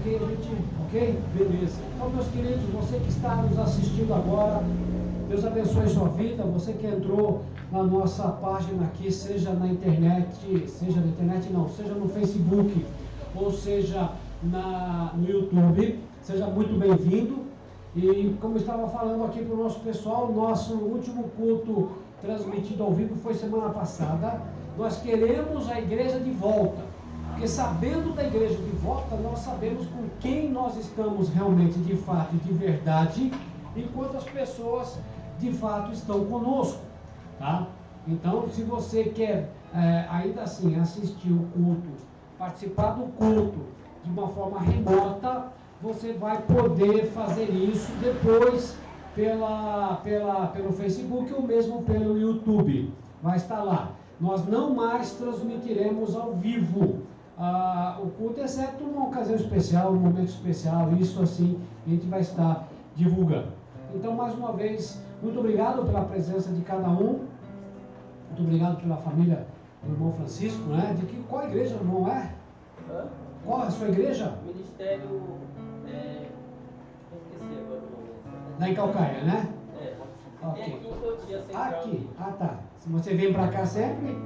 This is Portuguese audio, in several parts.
Ok? Beleza. Então, meus queridos, você que está nos assistindo agora, Deus abençoe sua vida. Você que entrou na nossa página aqui, seja na internet não, seja no Facebook, ou seja no YouTube, seja muito bem-vindo. E como eu estava falando aqui para o nosso pessoal, nosso último culto transmitido ao vivo foi semana passada. Nós queremos a igreja de volta, porque sabendo da igreja de volta, nós sabemos com quem nós estamos realmente, de fato e de verdade, e quantas pessoas de fato estão conosco, tá? Então, se você quer ainda assim assistir o culto, participar do culto de uma forma remota, você vai poder fazer isso depois pelo Facebook ou mesmo pelo YouTube. Vai estar lá. Nós não mais transmitiremos ao vivo o culto, exceto uma ocasião especial, um momento especial. Isso assim a gente vai estar divulgando. Então, mais uma vez, muito obrigado pela presença de cada um. Muito obrigado pela família do irmão Francisco, né? Qual igreja, irmão, é? Qual é a sua igreja? Ministério... esqueci agora o nome. Da Calcaia, né? Ok. Ok. Dia central. Aqui. Tá. Se você vem para cá sempre?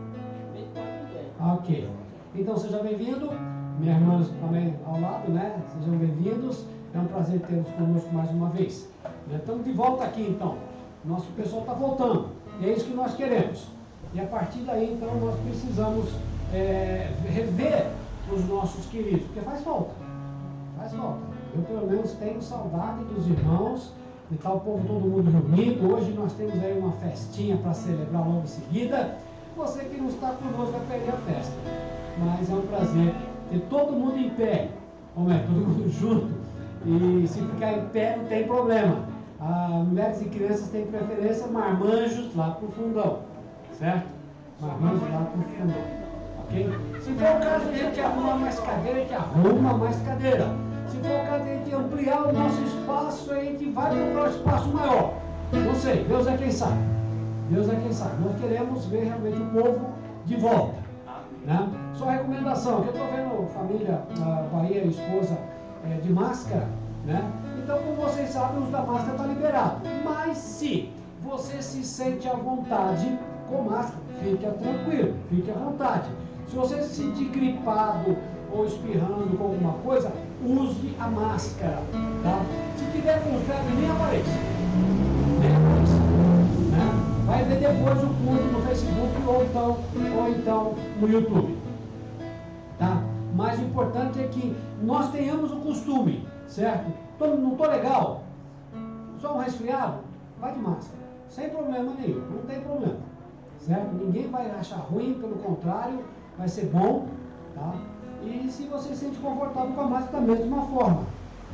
Ok. Então, seja bem-vindo. Minha irmã também ao lado, né? Sejam bem-vindos. É um prazer tê-los conosco mais uma vez. Estamos de volta aqui, então. Nosso pessoal está voltando. E é isso que nós queremos. E a partir daí, então, nós precisamos rever os nossos queridos. Porque faz falta. Faz falta. Eu, pelo menos, tenho saudade dos irmãos. E está o povo todo mundo reunido. Hoje nós temos aí uma festinha para celebrar logo em seguida. Você que não está conosco vai perder a festa. Mas é um prazer ter todo mundo em pé. Todo mundo junto. E se ficar em pé não tem problema. Mulheres e crianças têm preferência, marmanjos lá para o fundão. Certo? Marmanjos lá para o fundão. Ok? Se for o caso de a gente arrumar mais cadeira, a gente arruma mais cadeira. Se for o caso de a gente ampliar o nosso espaço, a gente vai procurar um espaço maior. Não sei, Deus é quem sabe. Deus é quem sabe. Nós queremos ver realmente o povo de volta. Né? Só recomendação, que eu estou vendo família Bahia e esposa de máscara, né? Então, como vocês sabem, o uso da máscara está liberado. Mas se você se sente à vontade com máscara, fique tranquilo, fique à vontade. Se você se sentir gripado ou espirrando com alguma coisa, use a máscara, tá? Se tiver com febre, nem apareça. Né? Vai ver depois o culto no Facebook ou então no YouTube. Tá? Mas o importante é que nós tenhamos o costume, certo? Não estou legal, só um resfriado, vai de máscara, sem problema nenhum, não tem problema, certo? Ninguém vai achar ruim, pelo contrário, vai ser bom, tá? E se você se sente confortável com a máscara, da mesma forma,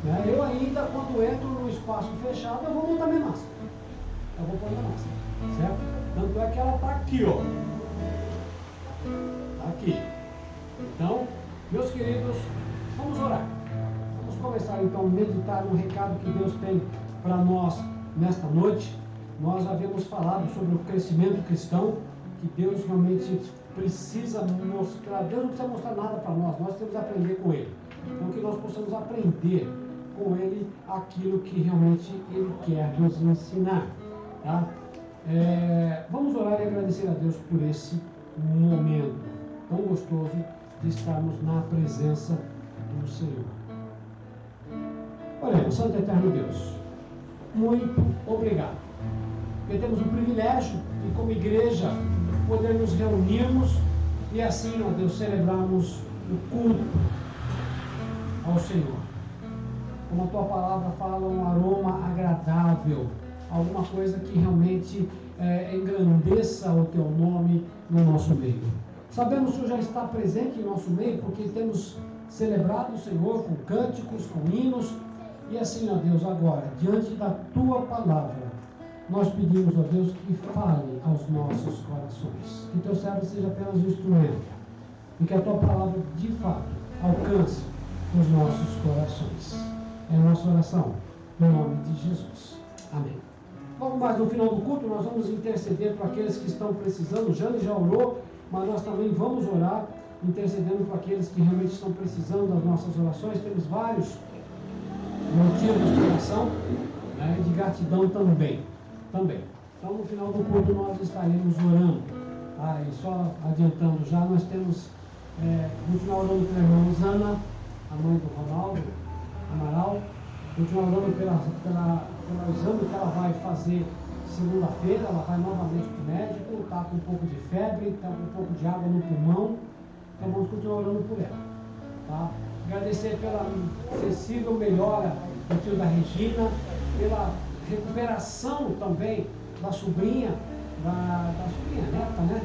né? Eu ainda, quando entro no espaço fechado, eu vou botar minha máscara, eu vou pôr minha máscara, certo? Tanto é que ela está aqui, ó, tá aqui. Então, meus queridos, vamos orar. Vamos começar então a meditar no recado que Deus tem para nós nesta noite. Nós havíamos falado sobre o crescimento cristão, que Deus realmente precisa mostrar. Deus não precisa mostrar nada para nós temos que aprender com Ele. Então que nós possamos aprender com Ele aquilo que realmente Ele quer nos ensinar. Tá? Vamos orar e agradecer a Deus por esse momento tão gostoso de estarmos na presença do Senhor. Oremos, Santo Eterno Deus, muito obrigado, porque temos o privilégio de, como igreja, poder nos reunirmos e assim, ó Deus, celebrarmos o culto ao Senhor. Como a Tua palavra fala, um aroma agradável, alguma coisa que realmente engrandeça o Teu nome no nosso meio. Sabemos que o Senhor já está presente em nosso meio, porque temos celebrado o Senhor com cânticos, com hinos, e assim, ó Deus, agora, diante da Tua palavra, nós pedimos, ó Deus, que fale aos nossos corações, que Teu servo seja apenas um instrumento, e que a Tua palavra, de fato, alcance os nossos corações. É a nossa oração, em nome de Jesus. Amém. Logo mais no final do culto, nós vamos interceder para aqueles que estão precisando. Jane já orou, mas nós também vamos orar intercedendo por aqueles que realmente estão precisando das nossas orações. Temos vários motivos de oração, né, e de gratidão também. Então, no final do culto, nós estaremos orando. E só adiantando já, nós temos, continuar orando pela irmã Rosana, a mãe do Ronaldo Amaral, continuar orando pelo exame que ela vai fazer segunda-feira. Ela vai novamente para o médico, está com um pouco de febre, está com um pouco de água no pulmão, então vamos continuar orando por ela. Tá? Agradecer pela sensível melhora do tio da Regina, pela recuperação também da sobrinha, da sobrinha neta, né?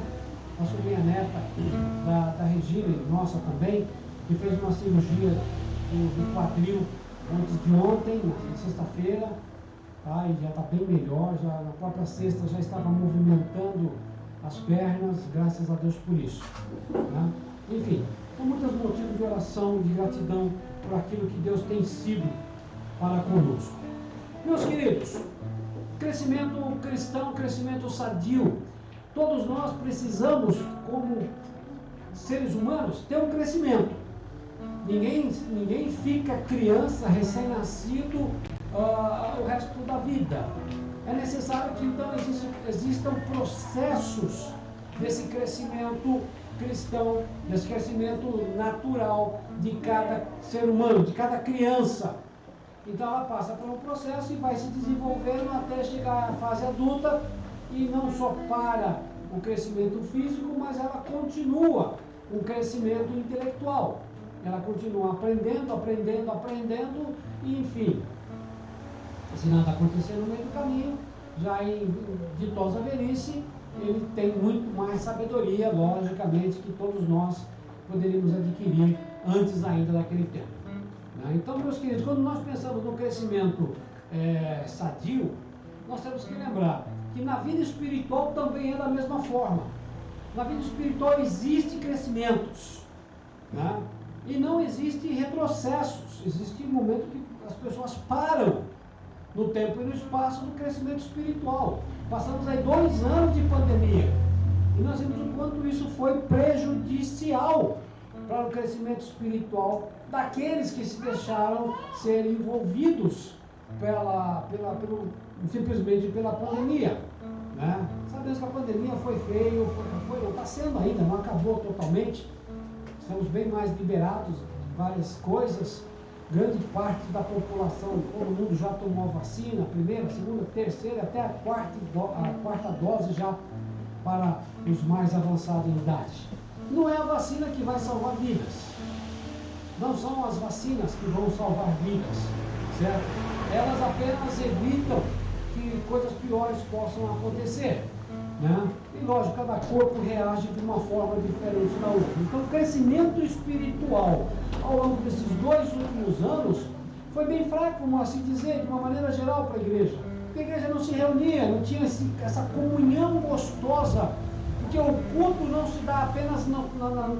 Da sobrinha neta da Regina, nossa também, que fez uma cirurgia do quadril antes de ontem, na sexta-feira, tá? E já está bem melhor, já na própria sexta já estava movimentando as pernas, graças a Deus por isso. Né? Enfim, são muitos motivos de oração, de gratidão por aquilo que Deus tem sido para conosco. Meus queridos, crescimento cristão, crescimento sadio. Todos nós precisamos, como seres humanos, ter um crescimento. Ninguém fica criança, recém-nascido, o resto da vida. É necessário que então existam processos desse crescimento cristão, desse crescimento natural de cada ser humano, de cada criança. Então ela passa por um processo e vai se desenvolvendo até chegar à fase adulta, e não só para o crescimento físico, mas ela continua um crescimento intelectual. Ela continua aprendendo, e enfim, se nada acontecer no meio do caminho, já em ditosa velhice, ele tem muito mais sabedoria, logicamente, que todos nós poderíamos adquirir antes ainda daquele tempo. Então, meus queridos, quando nós pensamos no crescimento sadio, nós temos que lembrar que na vida espiritual também é da mesma forma. Na vida espiritual existem crescimentos, né? E não existem retrocessos. Existe um momento que as pessoas param no tempo e no espaço do crescimento espiritual. Passamos aí 2 anos de pandemia e nós vimos o quanto isso foi prejudicial para o crescimento espiritual daqueles que se deixaram ser envolvidos simplesmente pela pandemia. Né? Sabemos que a pandemia foi feia, não está sendo ainda, não acabou totalmente. Estamos bem mais liberados de várias coisas. Grande parte da população, todo mundo já tomou a vacina, a primeira, a segunda, a terceira, até a quarta dose já para os mais avançados em idade. Não é a vacina que vai salvar vidas. Não são as vacinas que vão salvar vidas, certo? Elas apenas evitam que coisas piores possam acontecer, né? E lógico, cada corpo reage de uma forma diferente da outra. Então, o crescimento espiritual ao longo desses 2 últimos anos foi bem fraco, vamos assim dizer, de uma maneira geral para a igreja. Porque a igreja não se reunia, não tinha essa comunhão gostosa, porque o culto não se dá apenas no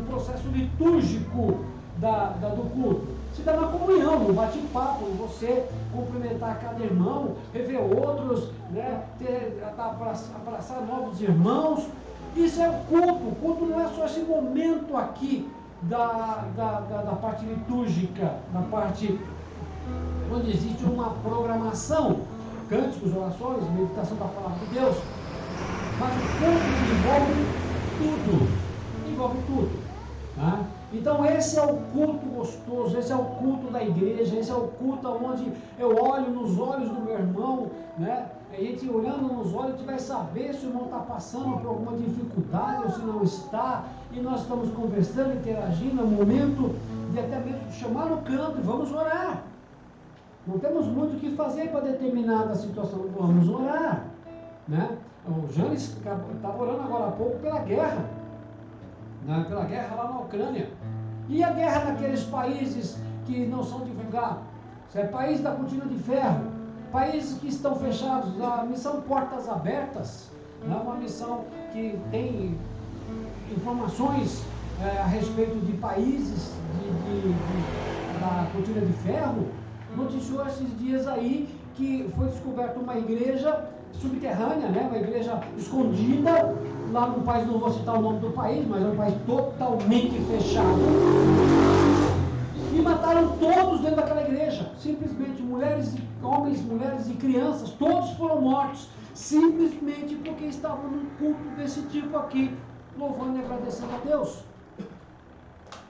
processo litúrgico do culto. Se dá na comunhão, no bate-papo, você cumprimentar cada irmão, rever outros, né, abraçar novos irmãos. Isso é o culto. O culto não é só esse momento aqui da parte litúrgica, da parte onde existe uma programação, cânticos, orações, meditação da palavra de Deus. Mas o culto envolve tudo. Tá? Então esse é o culto gostoso, esse é o culto da igreja, esse é o culto onde eu olho nos olhos do meu irmão, né? A gente olhando nos olhos, a gente vai saber se o irmão está passando por alguma dificuldade ou se não está, e nós estamos conversando, interagindo, é o momento de até mesmo chamar no canto e vamos orar. Não temos muito o que fazer para determinada situação, vamos orar, né? O Janes estava orando agora há pouco pela guerra, né? Pela guerra lá na Ucrânia. E a guerra naqueles países que não são divulgados? Isso é país da cortina de ferro, países que estão fechados. A missão Portas Abertas, né? Uma missão que tem informações a respeito de países da cortina de ferro, noticiou esses dias aí que foi descoberta uma igreja subterrânea, né? Uma igreja escondida, lá no país, não vou citar o nome do país, mas é um país totalmente fechado. E mataram todos dentro daquela igreja, simplesmente, homens, mulheres e crianças, todos foram mortos, simplesmente porque estavam num culto desse tipo aqui, louvando e agradecendo a Deus.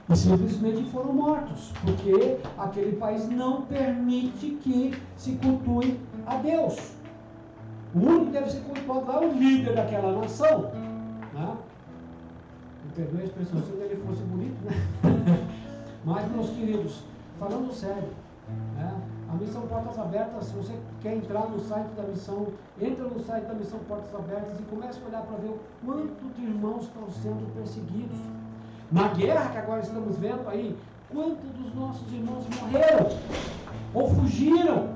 E simplesmente foram mortos, porque aquele país não permite que se cultue a Deus. O único que deve ser cultuado lá é o líder daquela nação. Né? Me perdoe a expressão, se ele fosse bonito, né? Mas, meus queridos, falando sério, né? A missão Portas Abertas, se você quer entrar no site da missão, entra no site da missão Portas Abertas e comece a olhar para ver o quanto de irmãos estão sendo perseguidos. Na guerra que agora estamos vendo aí, quantos dos nossos irmãos morreram, ou fugiram,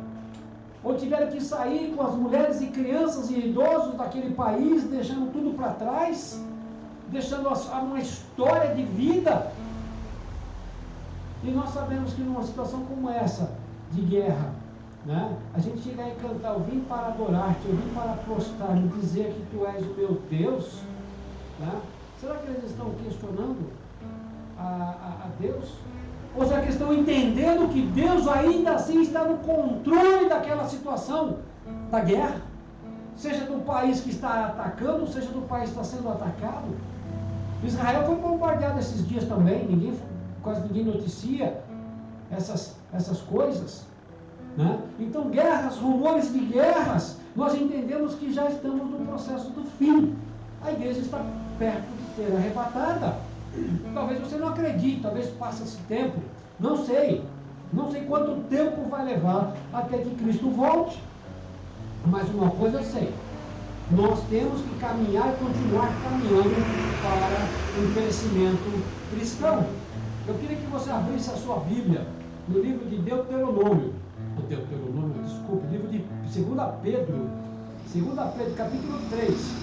ou tiveram que sair com as mulheres e crianças e idosos daquele país, deixando tudo para trás, deixando uma história de vida. E nós sabemos que numa situação como essa, de guerra, né, a gente chega e cantar, eu vim para adorar-te, eu vim para prostrar-me, dizer que tu és o meu Deus, né? Será que eles estão questionando a Deus? Ou será que eles estão entendendo que Deus ainda assim está no controle daquela situação da guerra? Seja do país que está atacando, seja do país que está sendo atacado. Israel foi bombardeado esses dias também, quase ninguém noticia essas coisas. Né? Então, guerras, rumores de guerras, nós entendemos que já estamos no processo do fim. A igreja está perto de ser arrebatada. Talvez você não acredite, talvez passe esse tempo, não sei quanto tempo vai levar até que Cristo volte, mas uma coisa eu sei, nós temos que caminhar e continuar caminhando para um crescimento cristão. Eu queria que você abrisse a sua Bíblia no livro de Deuteronômio, livro de 2 Pedro, capítulo 3,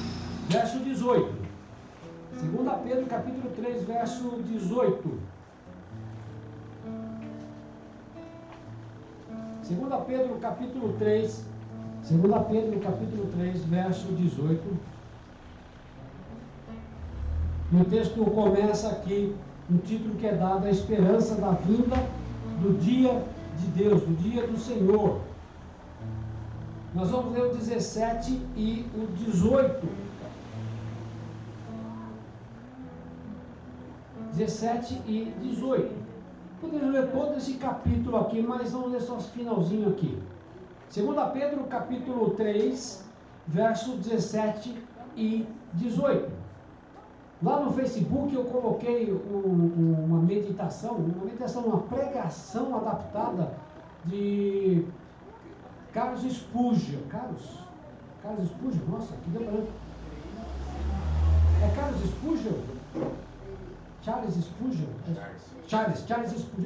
verso 18. 2 Pedro, capítulo 3, verso 18. 2 Pedro, capítulo 3, verso 18. E o texto começa aqui, um título que é dado, a esperança da vinda do dia de Deus, do dia do Senhor. Nós vamos ler o 17 e o 18. 17 e 18. Podemos ler todo esse capítulo aqui, mas vamos ler só o finalzinho aqui. 2 Pedro, capítulo 3, verso 17 e 18. Lá no Facebook eu coloquei uma pregação adaptada de Carlos Spurgeon. Carlos Spurgeon? Nossa, que deu branco. É Carlos Spurgeon? Charles Spurgeon,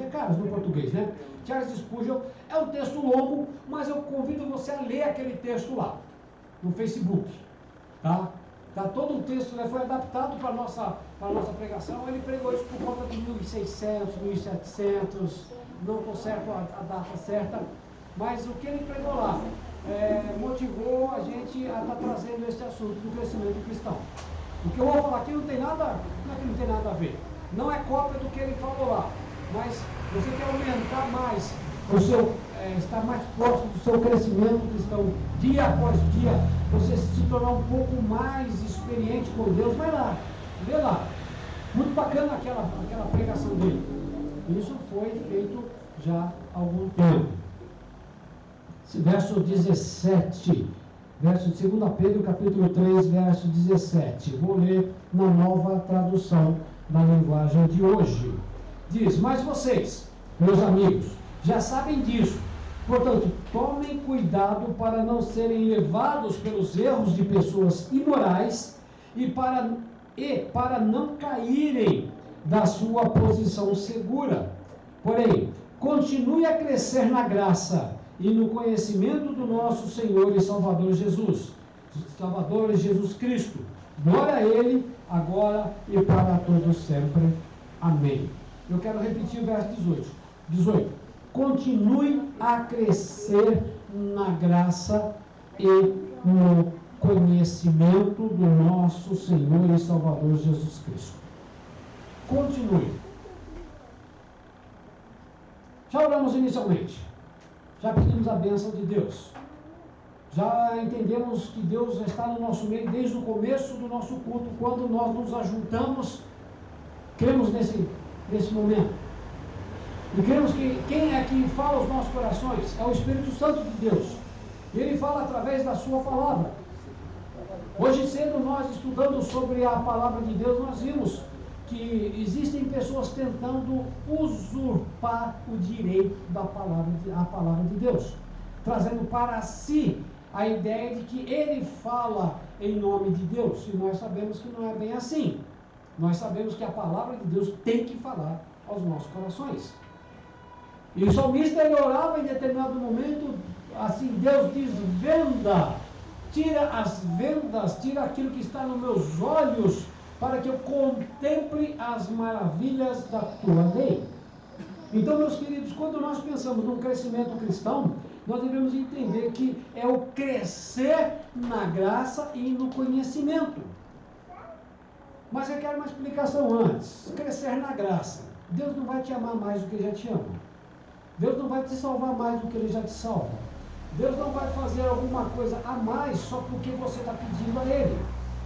é Carlos no português, né? Charles Spurgeon é um texto longo, mas eu convido você a ler aquele texto lá, no Facebook, tá? Todo o texto, né, foi adaptado para a nossa pregação. Ele pregou isso por volta de 1600, 1700, não estou certo a data certa, mas o que ele pregou lá motivou a gente a estar trazendo esse assunto do crescimento cristão. O que eu vou falar aqui não é que não tem nada a ver. Não é cópia do que ele falou lá. Mas você quer aumentar mais estar mais próximo do seu crescimento cristão, dia após dia, você se tornar um pouco mais experiente com Deus, vai lá, vê lá. Muito bacana aquela pregação dele. Isso foi feito já há algum tempo. Verso 17. Verso de 2 Pedro, capítulo 3, verso 17. Vou ler na nova tradução da linguagem de hoje. Diz: mas vocês, meus amigos, já sabem disso. Portanto, tomem cuidado para não serem levados pelos erros de pessoas imorais e para não caírem da sua posição segura. Porém, continue a crescer na graça e no conhecimento do nosso Senhor e Salvador Jesus Cristo. Glória a Ele, agora e para todos sempre. Amém. Eu quero repetir o verso 18. Continue a crescer na graça e no conhecimento do nosso Senhor e Salvador Jesus Cristo. Continue. Já oramos inicialmente. Já pedimos a bênção de Deus. Já entendemos que Deus está no nosso meio desde o começo do nosso culto, quando nós nos ajuntamos. Cremos nesse momento. E cremos que quem é que fala aos nossos corações é o Espírito Santo de Deus. Ele fala através da sua palavra. Hoje cedo nós, estudando sobre a palavra de Deus, nós vimos que existem pessoas tentando usurpar o direito da palavra de Deus, trazendo para si a ideia de que ele fala em nome de Deus, e nós sabemos que não é bem assim. Nós sabemos que a palavra de Deus tem que falar aos nossos corações. E o salmista, ele orava em determinado momento, assim, Deus diz, tira as vendas, tira aquilo que está nos meus olhos, para que eu contemple as maravilhas da tua lei. Então, meus queridos, quando nós pensamos num crescimento cristão, nós devemos entender que é o crescer na graça e no conhecimento. Mas eu quero uma explicação antes. Crescer na graça. Deus não vai te amar mais do que Ele já te ama. Deus não vai te salvar mais do que Ele já te salva. Deus não vai fazer alguma coisa a mais só porque você está pedindo a Ele.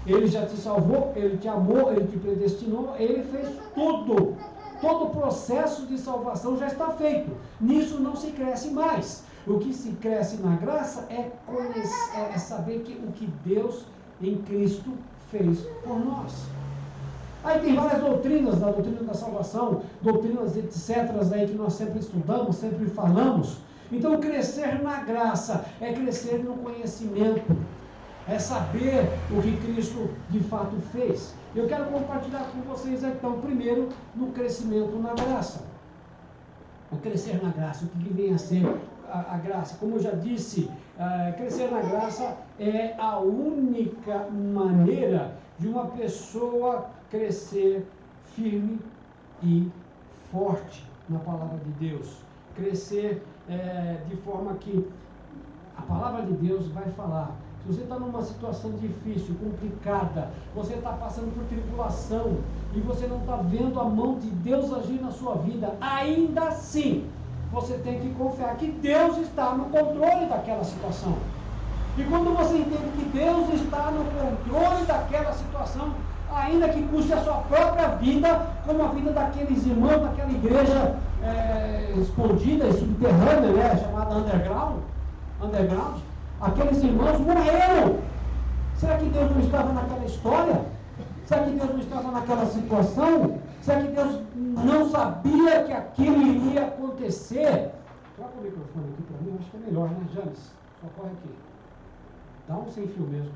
Ele já te salvou, Ele te amou, Ele te predestinou, Ele fez tudo. Todo o processo de salvação já está feito. Nisso não se cresce mais. O que se cresce na graça é saber o que Deus em Cristo fez por nós. Aí tem várias doutrinas, da doutrina da salvação, doutrinas etc. aí que nós sempre estudamos, sempre falamos. Então, crescer na graça é crescer no conhecimento, é saber o que Cristo de fato fez. Eu quero compartilhar com vocês, então, primeiro, no crescimento na graça. O crescer na graça, o que vem a ser a graça. Como eu já disse, crescer na graça é a única maneira de uma pessoa crescer firme e forte na palavra de Deus. Crescer de forma que a palavra de Deus vai falar. Se você está numa situação difícil, complicada, você está passando por tribulação e você não está vendo a mão de Deus agir na sua vida, ainda assim, você tem que confiar que Deus está no controle daquela situação. E quando você entende que Deus está no controle daquela situação, ainda que custe a sua própria vida, como a vida daqueles irmãos daquela igreja escondida e subterrânea, chamada underground, aqueles irmãos morreram. Será que Deus não estava naquela história? Será que Deus não estava naquela situação? Será que Deus não sabia que aquilo iria acontecer? Troca o microfone aqui para mim, acho que é melhor, né, James? Só corre aqui. Dá um sem fio mesmo.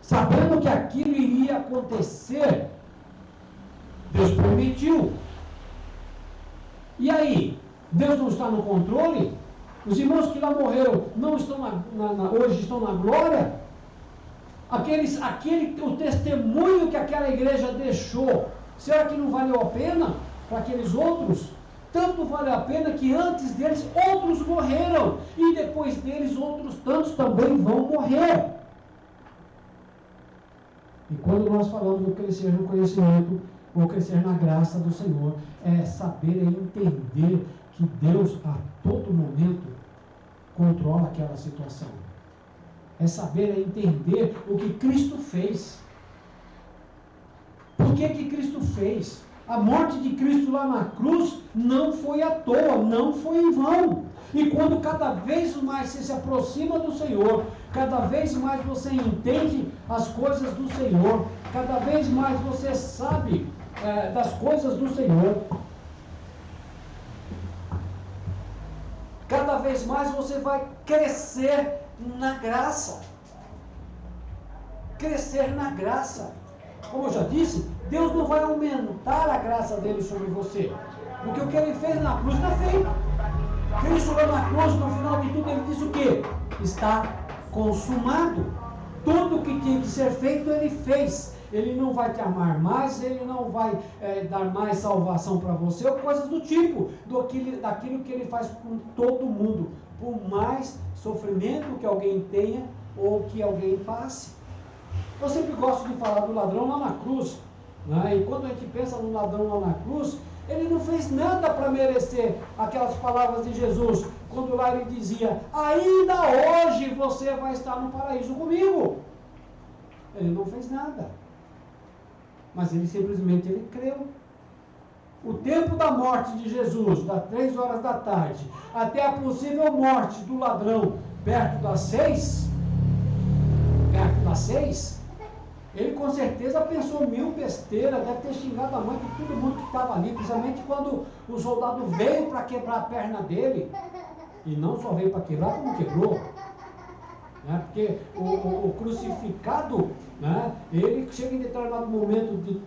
Sabendo que aquilo iria acontecer, Deus permitiu. E aí? Deus não está no controle? Os irmãos que lá morreram não estão hoje estão na glória? O testemunho que aquela igreja deixou, será que não valeu a pena para aqueles outros? Tanto vale a pena que antes deles outros morreram, e depois deles outros tantos também vão morrer. E quando nós falamos do crescer no conhecimento, ou crescer na graça do Senhor, é saber e entender que Deus a todo momento controla aquela situação. É saber e entender o que Cristo fez. Por que Cristo fez? A morte de Cristo lá na cruz não foi à toa, não foi em vão. E quando cada vez mais você se aproxima do Senhor, cada vez mais você entende as coisas do Senhor, cada vez mais você sabe das coisas do Senhor, cada vez mais você vai crescer na graça. Crescer na graça. Como eu já disse, Deus não vai aumentar a graça dele sobre você. Porque o que ele fez na cruz está feito. Cristo lá na cruz, no final de tudo, ele disse o quê? Está consumado. Tudo que tinha que ser feito, ele fez. Ele não vai te amar mais, ele não vai dar mais salvação para você, ou coisas do tipo, daquilo que ele faz com todo mundo. por mais sofrimento que alguém tenha ou que alguém passe. Eu sempre gosto de falar do ladrão lá na cruz, né? E quando a gente pensa no ladrão lá na cruz, ele não fez nada para merecer aquelas palavras de Jesus, quando lá ele dizia: ainda hoje você vai estar no paraíso comigo. Ele não fez nada, mas ele simplesmente creu. O tempo da morte de Jesus, das 3 horas da tarde, até a possível morte do ladrão, perto das 6, ele com certeza pensou 1000 besteiras, deve ter xingado a mãe de todo mundo que estava ali, principalmente quando o soldado veio para quebrar a perna dele, e não só veio para quebrar, como quebrou. Né? Porque o crucificado, né, ele chega em determinado momento de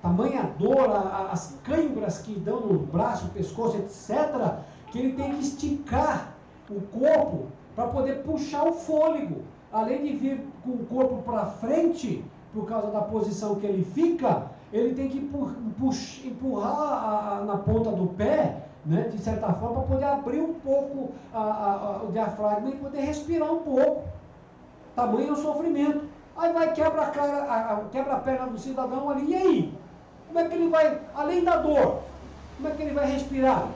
tamanha dor, as câimbras que dão no braço, pescoço, etc., que ele tem que esticar o corpo para poder puxar o fôlego. Além de vir com o corpo para frente, por causa da posição que ele fica, ele tem que empurrar na ponta do pé, né, de certa forma, para poder abrir um pouco o diafragma e poder respirar um pouco. Tamanho é o sofrimento. Aí vai quebra a perna do cidadão ali, e aí? Como é que ele vai, além da dor, como é que ele vai respirar?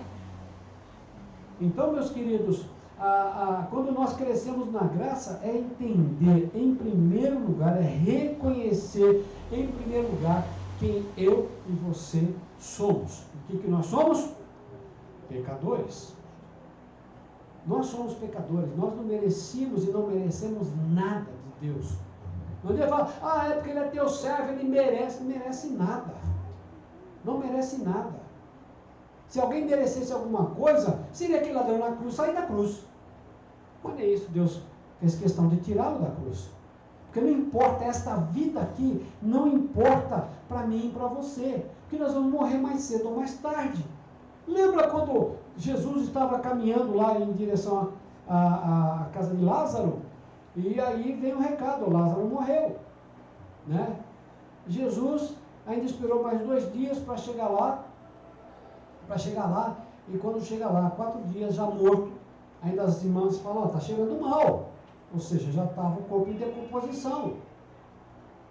Então, meus queridos, quando nós crescemos na graça, é entender, em primeiro lugar, é reconhecer, em primeiro lugar, quem eu e você somos. O que nós somos? Pecadores. Nós somos pecadores, nós não merecíamos e não merecemos nada de Deus. Não deve falar, é porque ele é teu servo, ele merece. Não merece nada. Não merece nada. Se alguém merecesse alguma coisa, seria aquele ladrão na cruz, sair da cruz. Mas é isso, Deus fez questão de tirá-lo da cruz. Porque não importa, esta vida aqui não importa para mim e para você. Porque nós vamos morrer mais cedo ou mais tarde. Lembra quando Jesus estava caminhando lá em direção à casa de Lázaro? E aí veio um recado, Lázaro morreu. Né? Jesus ainda esperou mais 2 dias para chegar lá. E quando chega lá, 4 dias já morto, ainda as irmãs falam, está cheirando mal. Ou seja, já estava o corpo em decomposição.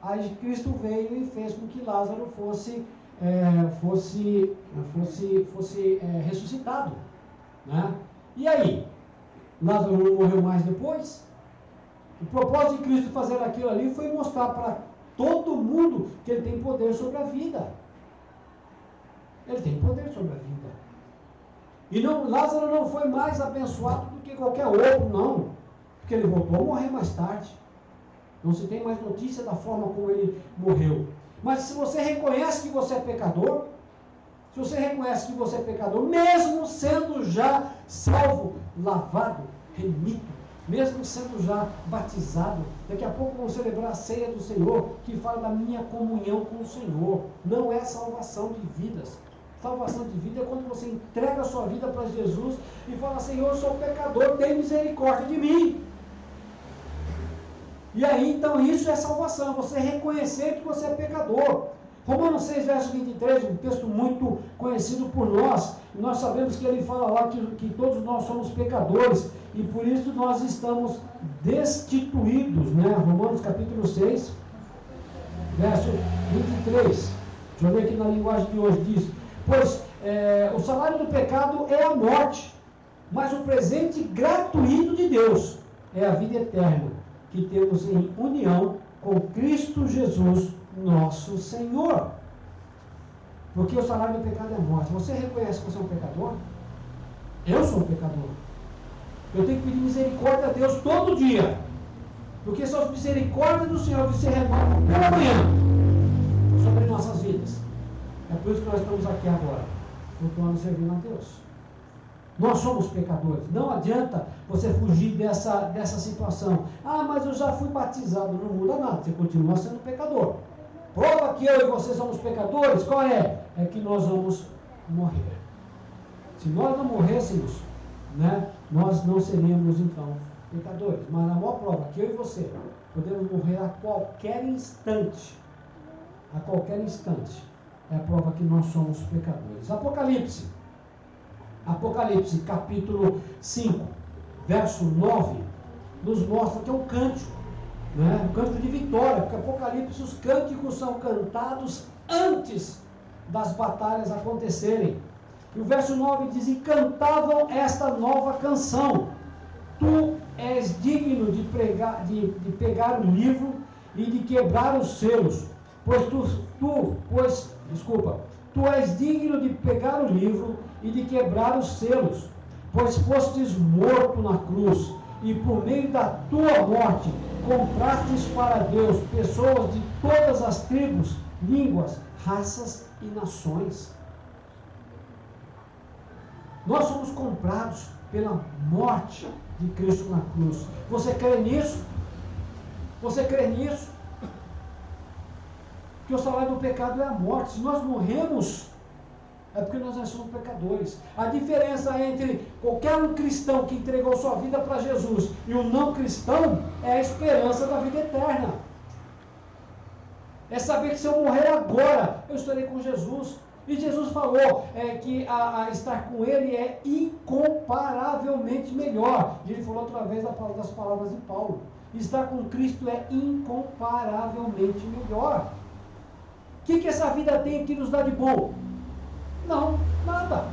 Aí Cristo veio e fez com que Lázaro fosse ressuscitado. Né? E aí? Lázaro não morreu mais depois? O propósito de Cristo fazer aquilo ali foi mostrar para todo mundo que ele tem poder sobre a vida. Ele tem poder sobre a vida. E Lázaro não foi mais abençoado do que qualquer outro, não. Porque ele voltou a morrer mais tarde. Não se tem mais notícia da forma como ele morreu. Mas se você reconhece que você é pecador, mesmo sendo já salvo, lavado, remido, mesmo sendo já batizado, daqui a pouco vamos celebrar a ceia do Senhor, que fala da minha comunhão com o Senhor. Não é salvação de vidas. Salvação de vida é quando você entrega a sua vida para Jesus e fala, Senhor, eu sou pecador, tem misericórdia de mim. E aí, então, isso é salvação, você reconhecer que você é pecador. Romanos 6, verso 23, um texto muito conhecido por nós, e nós sabemos que ele fala lá que todos nós somos pecadores, e por isso nós estamos destituídos, né? Romanos capítulo 6, verso 23. Deixa eu ver aqui na linguagem de hoje, diz, pois o salário do pecado é a morte, mas o presente gratuito de Deus é a vida eterna, que temos em união com Cristo Jesus, nosso Senhor. Porque o salário do pecado é a morte. Você reconhece que você é um pecador? Eu sou um pecador. Eu tenho que pedir misericórdia a Deus todo dia. Porque são as misericórdias do Senhor que se renovam pela manhã sobre nossas vidas. É por isso que nós estamos aqui agora, flutuando servindo a Deus. Nós somos pecadores. Não adianta você fugir dessa situação. Mas eu já fui batizado. Não muda nada. Você continua sendo pecador. Prova que eu e você somos pecadores. Qual é? É que nós vamos morrer. Se nós não morrêssemos, né, nós não seríamos então pecadores. Mas a maior prova que eu e você podemos morrer a qualquer instante. A qualquer instante. É a prova que nós somos pecadores. Apocalipse. Apocalipse capítulo 5, verso 9, nos mostra que é um cântico, né? Um cântico de vitória, porque Apocalipse, os cânticos são cantados antes das batalhas acontecerem. E o verso 9 diz: e cantavam esta nova canção: tu és digno de pegar o livro e de quebrar os selos, tu és digno de pegar o livro e de quebrar os selos, pois fostes morto na cruz, e por meio da tua morte comprastes para Deus pessoas de todas as tribos, línguas, raças e nações. Nós somos comprados pela morte de Cristo na cruz. Você crê nisso? Você crê nisso? Que o salário do pecado é a morte. Se nós morremos, é porque nós já somos pecadores. A diferença entre qualquer um cristão que entregou sua vida para Jesus e o não cristão é a esperança da vida eterna. É saber que se eu morrer agora, eu estarei com Jesus. E Jesus falou que estar com Ele é incomparavelmente melhor. E Ele falou através das palavras de Paulo. Estar com Cristo é incomparavelmente melhor. O que essa vida tem que nos dá de bom? Não, nada.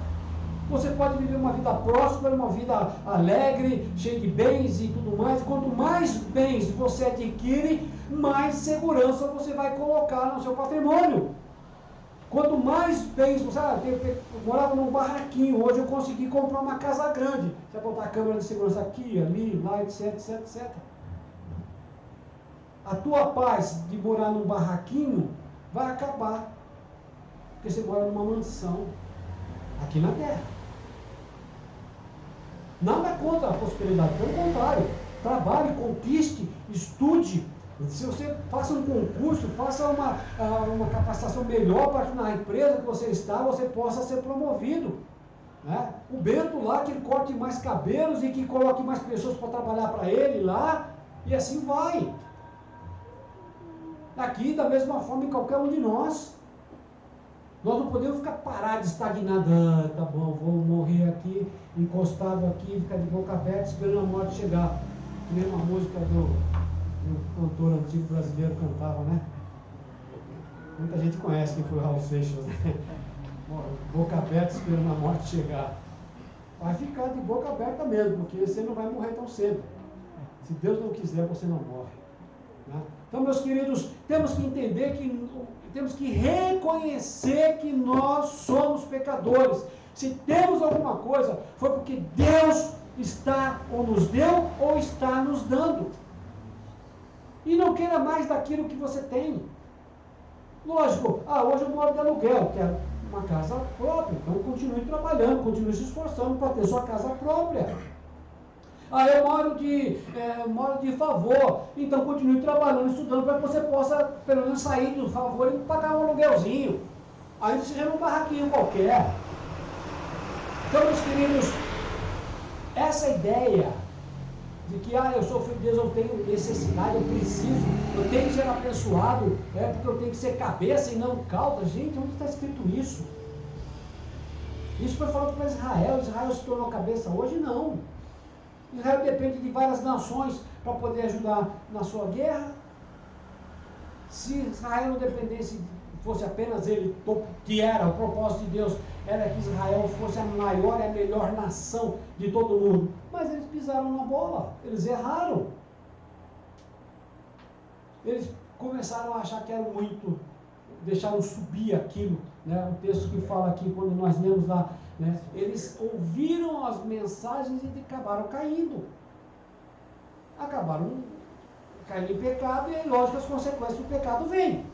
Você pode viver uma vida próspera, uma vida alegre, cheia de bens e tudo mais. Quanto mais bens você adquire, mais segurança você vai colocar no seu patrimônio. Quanto mais bens você... eu morava num barraquinho, hoje eu consegui comprar uma casa grande. Você vai botar a câmera de segurança aqui, ali, lá, etc, etc, etc. A tua paz de morar num barraquinho vai acabar. Porque você mora numa mansão aqui na terra. Nada contra a prosperidade, pelo contrário. Trabalhe, conquiste, estude. Se você faça um concurso, faça uma capacitação melhor para que na empresa que você está, você possa ser promovido. Né? O Bento lá, que ele corte mais cabelos e que coloque mais pessoas para trabalhar para ele lá, e assim vai. Aqui, da mesma forma, em qualquer um de nós. Nós não podemos ficar parados, estagnados. Ah, tá bom, vou morrer aqui, encostado aqui, ficar de boca aberta, esperando a morte chegar. Que nem uma música do cantor antigo brasileiro cantava, né? Muita gente conhece quem foi o Raul Seixas, né? Boca aberta, esperando a morte chegar. Vai ficar de boca aberta mesmo, porque você não vai morrer tão cedo. Se Deus não quiser, você não morre. Né? Então, meus queridos, temos que entender que temos que reconhecer que nós somos pecadores. Se temos alguma coisa, foi porque Deus está ou nos deu ou está nos dando. E não queira mais daquilo que você tem. Lógico, hoje eu moro de aluguel, quero uma casa própria, então continue trabalhando, continue se esforçando para ter sua casa própria. Eu moro de favor, então continue trabalhando, estudando, para que você possa, pelo menos, sair do favor e pagar um aluguelzinho. Aí você chega num barraquinho qualquer. Então, meus queridos, essa ideia de que, eu sou filho de Deus, eu tenho necessidade, eu preciso, eu tenho que ser abençoado, porque eu tenho que ser cabeça e não cauda. Gente, onde está escrito isso? Isso foi falado para Israel se tornou cabeça, hoje não. Israel depende de várias nações para poder ajudar na sua guerra. Se Israel não dependesse, fosse apenas ele, que era o propósito de Deus, era que Israel fosse a maior e a melhor nação de todo o mundo. Mas eles pisaram na bola, eles erraram. Eles começaram a achar que era muito, deixaram subir aquilo, né? O texto que fala aqui, quando nós lemos lá, né? Eles ouviram as mensagens e acabaram caindo. Acabaram caindo em pecado, e aí, lógico, as consequências do pecado vêm.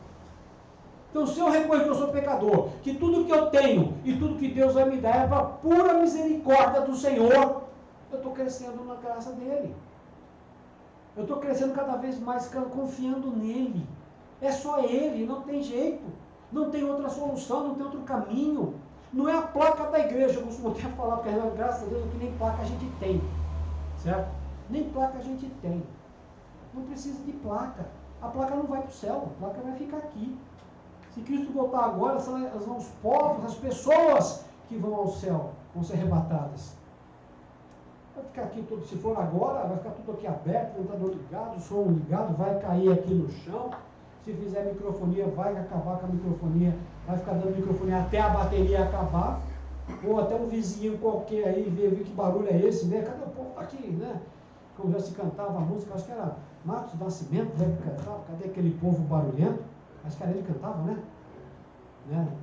Então, se eu reconheço que eu sou pecador, que tudo que eu tenho e tudo que Deus vai me dar é para a pura misericórdia do Senhor, eu estou crescendo na graça dele. Eu estou crescendo cada vez mais confiando nele. É só ele, não tem jeito. Não tem outra solução, não tem outro caminho. Não é a placa da igreja, eu costumo até falar, porque graças a Deus que nem placa a gente tem. Certo? Nem placa a gente tem. Não precisa de placa. A placa não vai para o céu, a placa vai ficar aqui. Se Cristo voltar agora, são os povos, as pessoas que vão ao céu. vão ser arrebatadas. Vai ficar aqui tudo, se for agora, vai ficar tudo aqui aberto, ventilador ligado, som ligado, vai cair aqui no chão. Se fizer microfonia, vai acabar com a microfonia, vai ficar dando microfonia até a bateria acabar, ou até um vizinho qualquer aí ver que barulho é esse, né? Cadê o povo aqui, né? Como já se cantava a música, acho que era Marcos Nascimento, deve cantar, cadê aquele povo barulhento? Acho que era ele que cantava, né?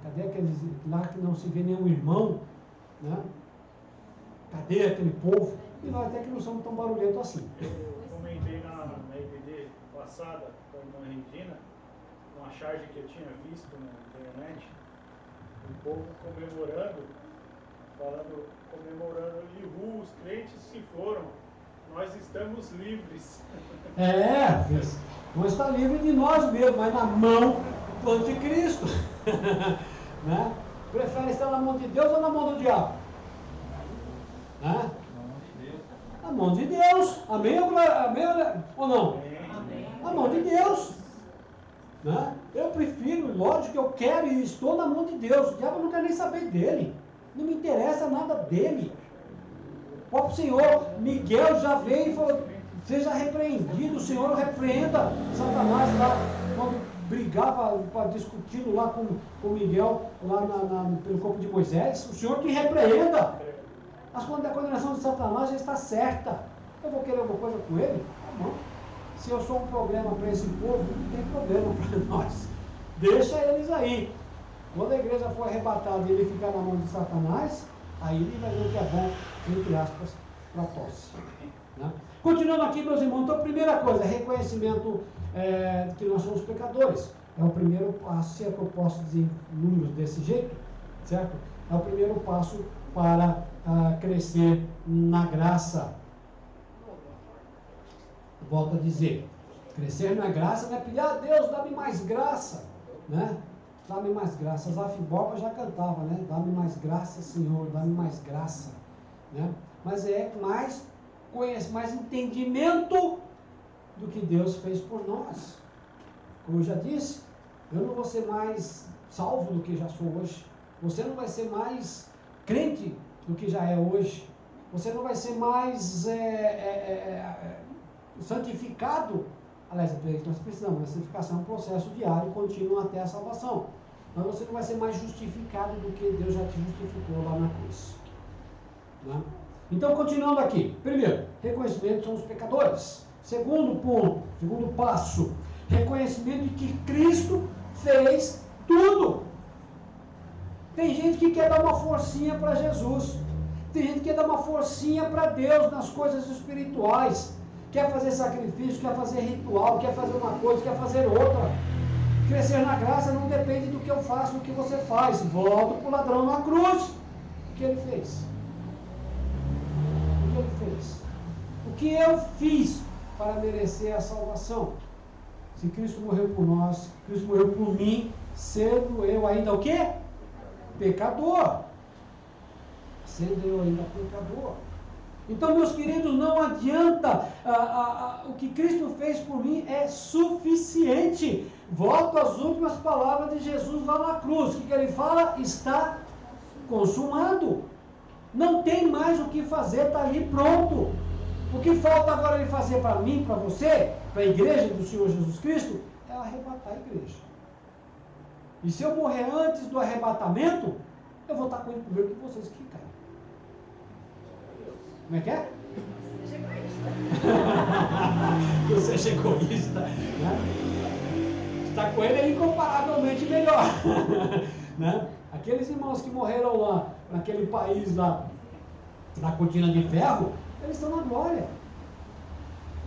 Cadê aqueles lá que não se vê nenhum irmão, né? Cadê aquele povo? E nós até que não somos tão barulhentos assim. Eu comentei na IBD passada com a irmã Regina, uma charge que eu tinha visto na internet, o povo comemorando os crentes se foram, nós estamos livres. Não está livre de nós mesmos, mas na mão do anticristo. Né? Prefere estar na mão de Deus ou na mão do diabo? Né? Na mão de Deus. Amém, ou não? Amém. Na mão de Deus. Né? Eu prefiro, lógico que eu quero e estou na mão de Deus. O diabo não quer nem saber dele. Não me interessa nada dele. O próprio Senhor Miguel já veio e falou: seja repreendido, o Senhor repreenda Satanás lá, quando brigava, discutindo lá com Miguel, lá pelo corpo de Moisés. O Senhor que repreenda. A condenação de Satanás já está certa. Eu vou querer alguma coisa com ele? Tá bom. Se eu sou um problema para esse povo, não tem problema para nós. Deixa eles aí. Quando a igreja for arrebatada e ele ficar na mão de Satanás, aí ele vai ver o que é bom, entre aspas, para tosse. Né? Continuando aqui, meus irmãos, então a primeira coisa, reconhecimento de que nós somos pecadores. É o primeiro passo, se é que eu posso dizer números desse jeito, certo? É o primeiro passo para crescer na graça. Volto a dizer, crescer na graça não é pedir: ah, Deus, dá-me mais graça, né? Dá-me mais graça. Zaf Borba já cantava, né? Dá-me mais graça, Senhor, dá-me mais graça, né? Mas é mais entendimento do que Deus fez por nós. Como eu já disse, eu não vou ser mais salvo do que já sou hoje. Você não vai ser mais crente do que já é hoje. Você não vai ser mais santificado. Aliás, nós precisamos. A santificação é um processo diário e contínuo até a salvação. Mas você não vai ser mais justificado do que Deus já te justificou lá na cruz. Né? Então, continuando aqui. Primeiro, reconhecimento somos pecadores. Segundo ponto, segundo passo, reconhecimento de que Cristo fez tudo. Tem gente que quer dar uma forcinha para Jesus. Tem gente que quer dar uma forcinha para Deus nas coisas espirituais. Quer fazer sacrifício, quer fazer ritual, quer fazer uma coisa, quer fazer outra. Crescer na graça não depende do que eu faço, do que você faz. Volto para o ladrão na cruz. O que ele fez? O que ele fez? O que eu fiz para merecer a salvação? Se Cristo morreu por nós, Cristo morreu por mim, sendo eu ainda o quê? Pecador. Sendo eu ainda pecador. Então, meus queridos, não adianta, o que Cristo fez por mim é suficiente. Volto às últimas palavras de Jesus lá na cruz. O que ele fala? Está consumado. Não tem mais o que fazer, está ali pronto. O que falta agora ele fazer para mim, para você, para a igreja do Senhor Jesus Cristo, é arrebatar a igreja. E se eu morrer antes do arrebatamento, eu vou estar com ele primeiro que vocês que ficarem. Como é que é? Seja egoísta. Né? Estar com ele é incomparavelmente melhor. Né? Aqueles irmãos que morreram lá, naquele país lá, na cortina de ferro, eles estão na glória.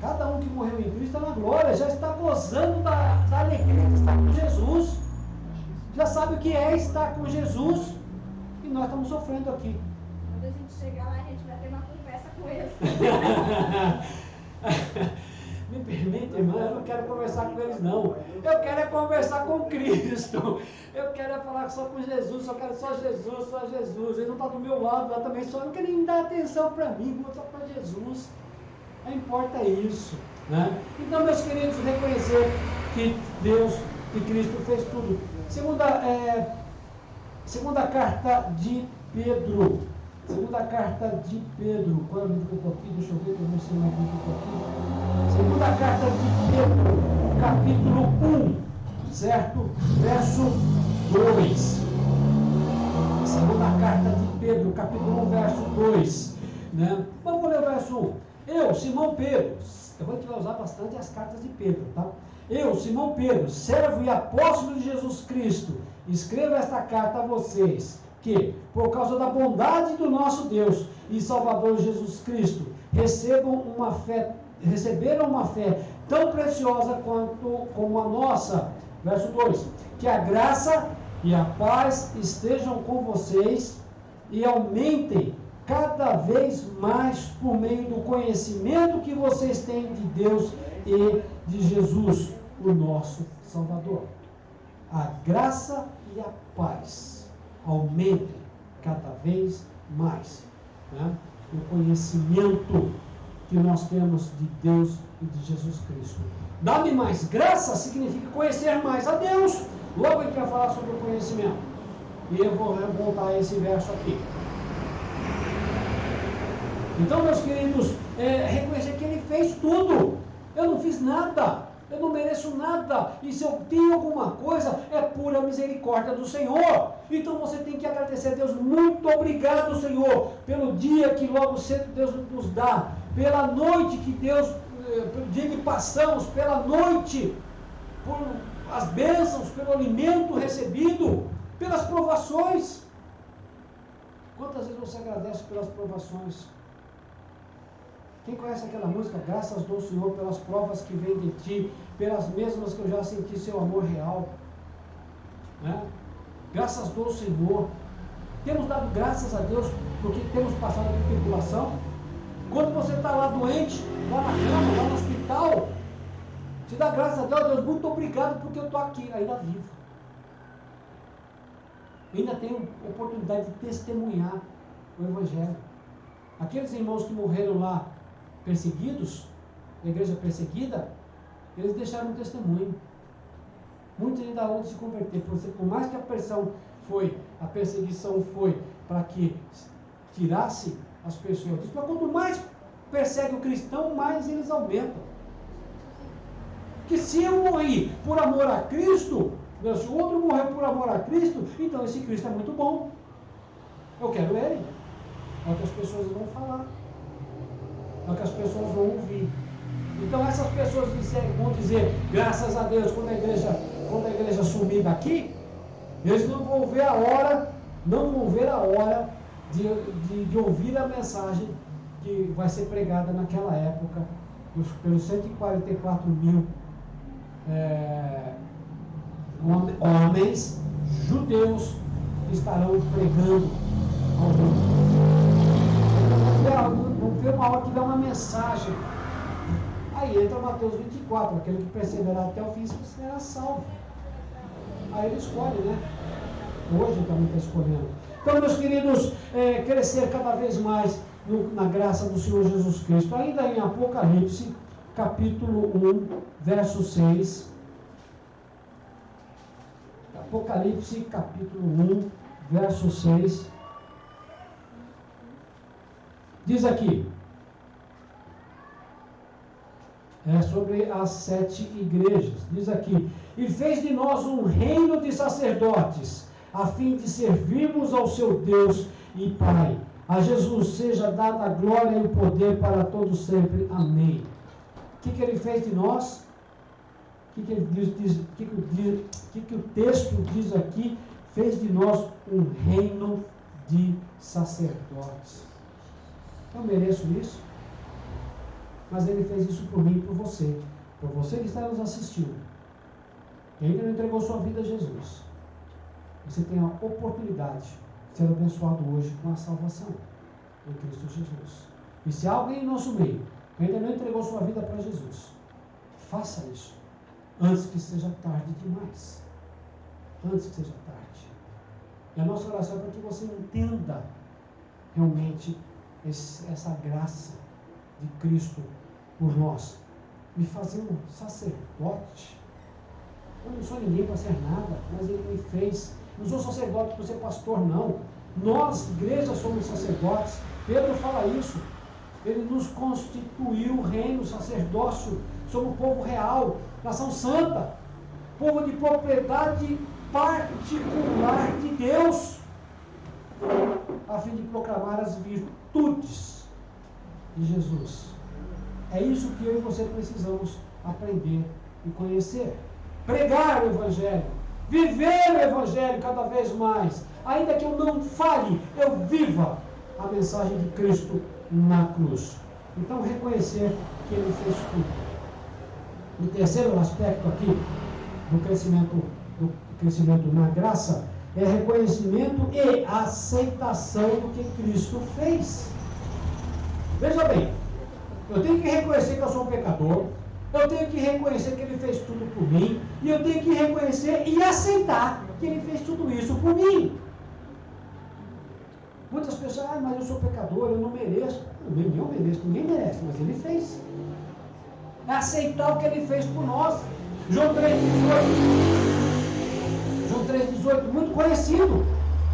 Cada um que morreu em Cristo está na glória, já está gozando da alegria de estar com Jesus. Já sabe o que é estar com Jesus. E nós estamos sofrendo aqui. Quando a gente chegar lá, a gente vai ter uma conversa com eles. Me permite, irmã, eu não quero conversar com eles, não. Eu quero é conversar com Cristo. Eu quero é falar só com Jesus, só quero só Jesus, só Jesus. Ele não está do meu lado lá também, só não quer nem dar atenção para mim, vou só para Jesus. Não importa isso. Né? Então, meus queridos, reconhecer que Deus e Cristo fez tudo. Segunda carta de Pedro. Segunda carta de Pedro. Qual é o livro que eu estou aqui? Deixa eu ver, que eu não sei mais o que eu estou aqui. Segunda carta de Pedro, capítulo 1, certo? Verso 2. Segunda carta de Pedro, capítulo 1, verso 2. Né? Vamos ler o verso 1. Eu, Simão Pedro, eu vou usar bastante as cartas de Pedro, tá? Eu, Simão Pedro, servo e apóstolo de Jesus Cristo, escrevo esta carta a vocês, que, por causa da bondade do nosso Deus e Salvador Jesus Cristo, receberam uma fé tão preciosa como a nossa. Verso 2. Que a graça e a paz estejam com vocês e aumentem cada vez mais por meio do conhecimento que vocês têm de Deus e de Jesus, o nosso Salvador. A graça e a paz aumentem cada vez mais, né? O conhecimento que nós temos de Deus e de Jesus Cristo. Dar-me mais graça significa conhecer mais a Deus. Logo a gente vai falar sobre o conhecimento. E eu vou voltar a esse verso aqui. Então, meus queridos, reconhecer que Ele fez tudo. Eu não fiz nada. Eu não mereço nada. E se eu tenho alguma coisa, é pura misericórdia do Senhor. Então você tem que agradecer a Deus. Muito obrigado, Senhor, pelo dia que logo cedo Deus nos dá. Pela noite que Deus, pelo dia que passamos, pela noite, por as bênçãos, pelo alimento recebido, pelas provações. Quantas vezes você agradece pelas provações? Quem conhece aquela música? Graças dou, Senhor, pelas provas que vêm de Ti, pelas mesmas que eu já senti seu amor real. Né? Graças dou, Senhor. Temos dado graças a Deus porque temos passado por tribulação. Quando você está lá doente, lá na cama, lá no hospital, te dá graças a Deus, Deus, muito obrigado porque eu estou aqui, ainda vivo. Ainda tenho oportunidade de testemunhar o Evangelho. Aqueles irmãos que morreram lá perseguidos, a igreja perseguida, eles deixaram um testemunho. Muitos ainda vão se converter, por mais que a perseguição foi para que tirasse as pessoas. Mas quanto mais persegue o cristão, mais eles aumentam. Que se eu morri por amor a Cristo, se o outro morreu por amor a Cristo, então esse Cristo é muito bom. Eu quero ele. É o que as pessoas vão falar. É o que as pessoas vão ouvir. Então essas pessoas vão dizer, graças a Deus, quando a igreja sumir daqui, eles não vão ver a hora de ouvir a mensagem que vai ser pregada naquela época, pelos 144 mil homens judeus que estarão pregando ao mundo. Vamos ver uma hora que dá uma mensagem. Aí entra Mateus 24, aquele que perseverar até o fim será salvo. Aí ele escolhe, né? Hoje também está escolhendo. Então, meus queridos, crescer cada vez mais na graça do Senhor Jesus Cristo. Ainda em Apocalipse, capítulo 1, verso 6. Apocalipse, capítulo 1, verso 6. Diz aqui, sobre as 7 igrejas, diz aqui, e fez de nós um reino de sacerdotes, a fim de servirmos ao seu Deus e Pai. A Jesus seja dada a glória e o poder para todos sempre. Amém. O que ele fez de nós? O que o texto diz aqui? Fez de nós um reino de sacerdotes. Eu mereço isso, mas ele fez isso por mim e por você que está nos assistindo, que ainda não entregou sua vida a Jesus. Você tem a oportunidade de ser abençoado hoje com a salvação em Cristo Jesus. E se há alguém em nosso meio que ainda não entregou sua vida para Jesus, faça isso antes que seja tarde demais. Antes que seja tarde. E a nossa oração é para que você entenda realmente essa graça de Cristo por nós, me fazer um sacerdote. Eu não sou ninguém para ser nada, mas Ele me fez. Não sou sacerdote para ser pastor, não. Nós, igreja, somos sacerdotes. Pedro fala isso. Ele nos constituiu reino, sacerdócio, somos povo real, nação santa, povo de propriedade particular de Deus, a fim de proclamar as virtudes de Jesus. É isso que eu e você precisamos aprender e conhecer. Pregar o Evangelho, viver o Evangelho cada vez mais. Ainda que eu não fale, eu viva a mensagem de Cristo na cruz. Então, reconhecer que Ele fez tudo. O terceiro aspecto aqui do crescimento na graça é reconhecimento e aceitação do que Cristo fez. Veja bem, eu tenho que reconhecer que eu sou um pecador, eu tenho que reconhecer que Ele fez tudo por mim, e eu tenho que reconhecer e aceitar que Ele fez tudo isso por mim. Muitas pessoas, mas eu sou pecador, eu não mereço. Nem eu mereço, ninguém merece, mas Ele fez. É aceitar o que Ele fez por nós. João 3,18, muito conhecido,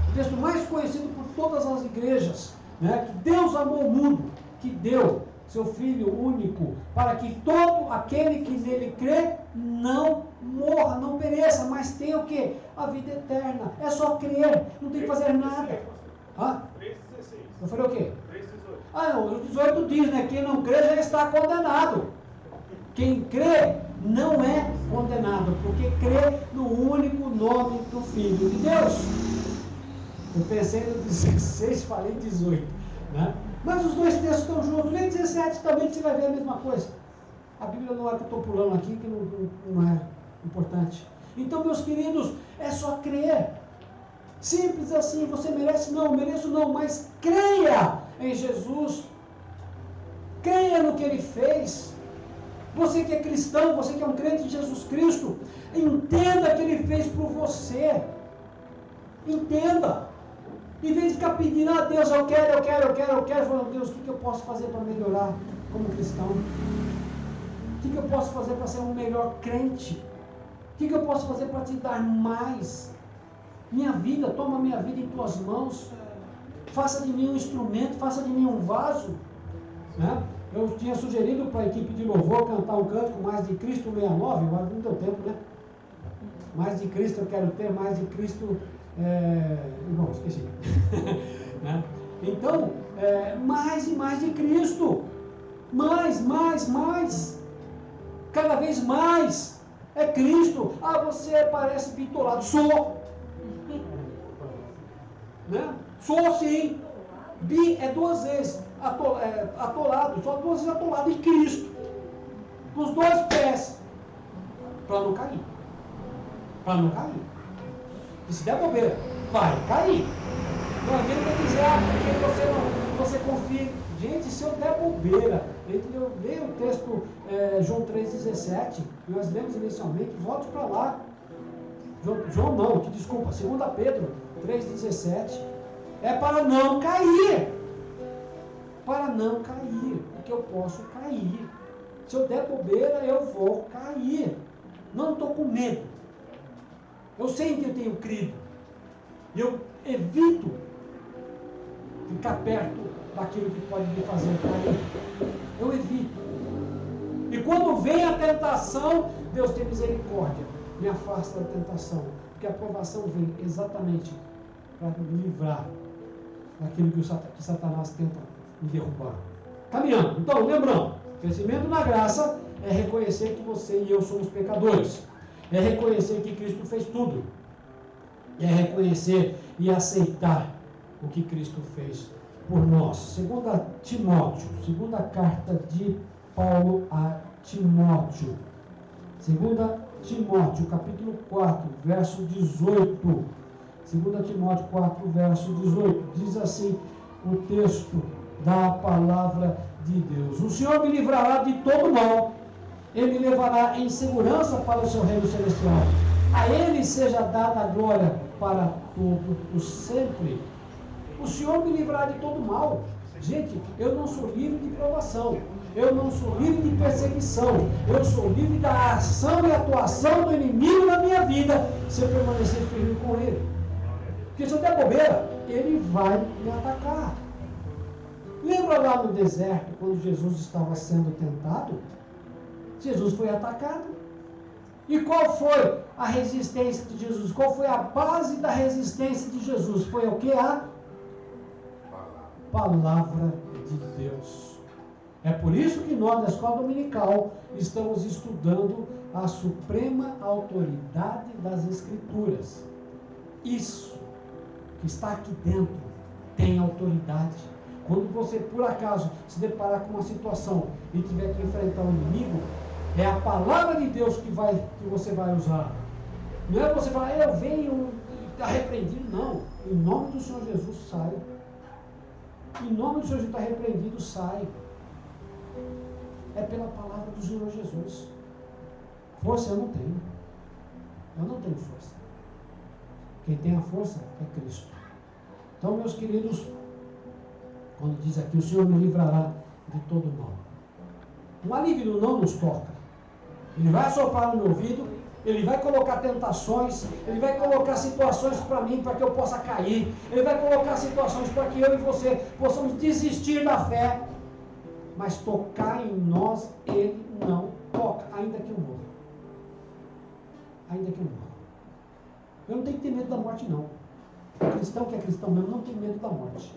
o texto mais conhecido por todas as igrejas, né? Que Deus amou o mundo, que deu seu Filho único, para que todo aquele que nele crê não morra, não pereça, mas tenha o quê? A vida eterna. É só crer, não tem que fazer nada. 3,16. Eu falei o quê? 3,18. Não, o 18 diz, né? Quem não crê já está condenado. Quem crê não é condenado, porque crê no único nome do Filho de Deus. Eu pensei no 16, falei 18, né? Mas os dois textos estão juntos. Lê 17 também, que você vai ver a mesma coisa. A Bíblia não é que eu estou pulando aqui, que não é importante. Então, meus queridos, é só crer. Simples assim. Você merece? Não, mereço não, mas creia em Jesus. Creia no que Ele fez. Você que é cristão, você que é um crente de Jesus Cristo, entenda que Ele fez por você. Entenda. Em vez de ficar pedindo, Deus, eu quero, falando, Deus, o que eu posso fazer para melhorar como cristão? O que eu posso fazer para ser um melhor crente? O que eu posso fazer para te dar mais? Minha vida, toma minha vida em tuas mãos. Faça de mim um instrumento, faça de mim um vaso. Né? Eu tinha sugerido para a equipe de louvor cantar um cântico Mais de Cristo 69, mas não deu tempo, né? Mais de Cristo eu quero ter, mais de Cristo... Bom, esqueci. Né? Então, mais e mais de Cristo. Mais. Cada vez mais. É Cristo. Você parece bitolado. Sou. Né? Sou sim. Bi é duas vezes. Atolado. Só duas vezes atolado em Cristo. Com os dois pés. Para não cair. E se der bobeira, vai cair. Não adianta dizer, porque você confia. Gente, se eu der bobeira, leia o texto João 3,17, que nós lemos inicialmente, volte para lá. João não, desculpa, 2 Pedro 3,17. É para não cair. Porque eu posso cair. Se eu der bobeira, eu vou cair. Não estou com medo. Eu sei que eu tenho crido. E eu evito ficar perto daquilo que pode me fazer cair. Eu evito. E quando vem a tentação, Deus tem misericórdia. Me afasta da tentação. Porque a provação vem exatamente para me livrar daquilo que Satanás tenta me derrubar. Caminhando. Então, lembrando, crescimento na graça é reconhecer que você e eu somos pecadores. É reconhecer que Cristo fez tudo. É reconhecer e aceitar o que Cristo fez por nós. Segunda Timóteo, segunda carta de Paulo a Timóteo. Segunda Timóteo, capítulo 4, verso 18. Segunda Timóteo 4, verso 18. Diz assim o texto da palavra de Deus. O Senhor me livrará de todo mal. Ele me levará em segurança para o seu reino celestial. A Ele seja dada a glória para todo o sempre. O Senhor me livrará de todo mal. Gente, eu não sou livre de provação. Eu não sou livre de perseguição. Eu sou livre da ação e atuação do inimigo na minha vida, se eu permanecer firme com Ele. Porque se eu der bobeira, ele vai me atacar. Lembra lá no deserto, quando Jesus estava sendo tentado? Jesus foi atacado. E qual foi a resistência de Jesus? Qual foi a base da resistência de Jesus? Foi o que? A palavra de Deus. É por isso que nós, na escola dominical, estamos estudando a suprema autoridade das Escrituras. Isso que está aqui dentro tem autoridade. Quando você, por acaso, se deparar com uma situação e tiver que enfrentar um inimigo, é a palavra de Deus que você vai usar. Não é você falar, eu venho e está repreendido. Não. Em nome do Senhor Jesus, sai. Em nome do Senhor Jesus, está repreendido, sai. É pela palavra do Senhor Jesus. Força eu não tenho. Eu não tenho força. Quem tem a força é Cristo. Então, meus queridos, quando diz aqui, o Senhor me livrará de todo mal. Um alívio não nos toca. Ele vai assoprar no meu ouvido, ele vai colocar tentações, ele vai colocar situações para mim, para que eu possa cair, ele vai colocar situações para que eu e você possamos desistir da fé, mas tocar em nós, ele não toca, ainda que eu morra. Ainda que eu morra. Eu não tenho que ter medo da morte, não. O cristão que é cristão mesmo não tem medo da morte.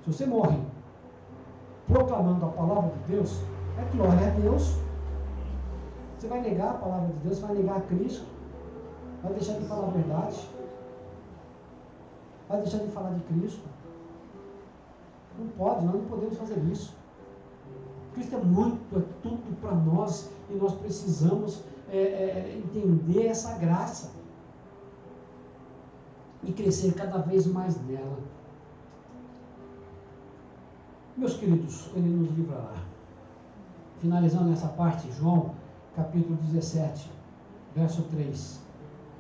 Se você morre proclamando a palavra de Deus, é glória a Deus. Você vai negar a palavra de Deus, vai negar a Cristo, vai deixar de falar a verdade, vai deixar de falar de Cristo. Não pode, nós não podemos fazer isso. Cristo é muito, é tudo para nós e nós precisamos entender essa graça e crescer cada vez mais nela. Meus queridos, ele nos livrará. Finalizando essa parte, João, capítulo 17, verso 3.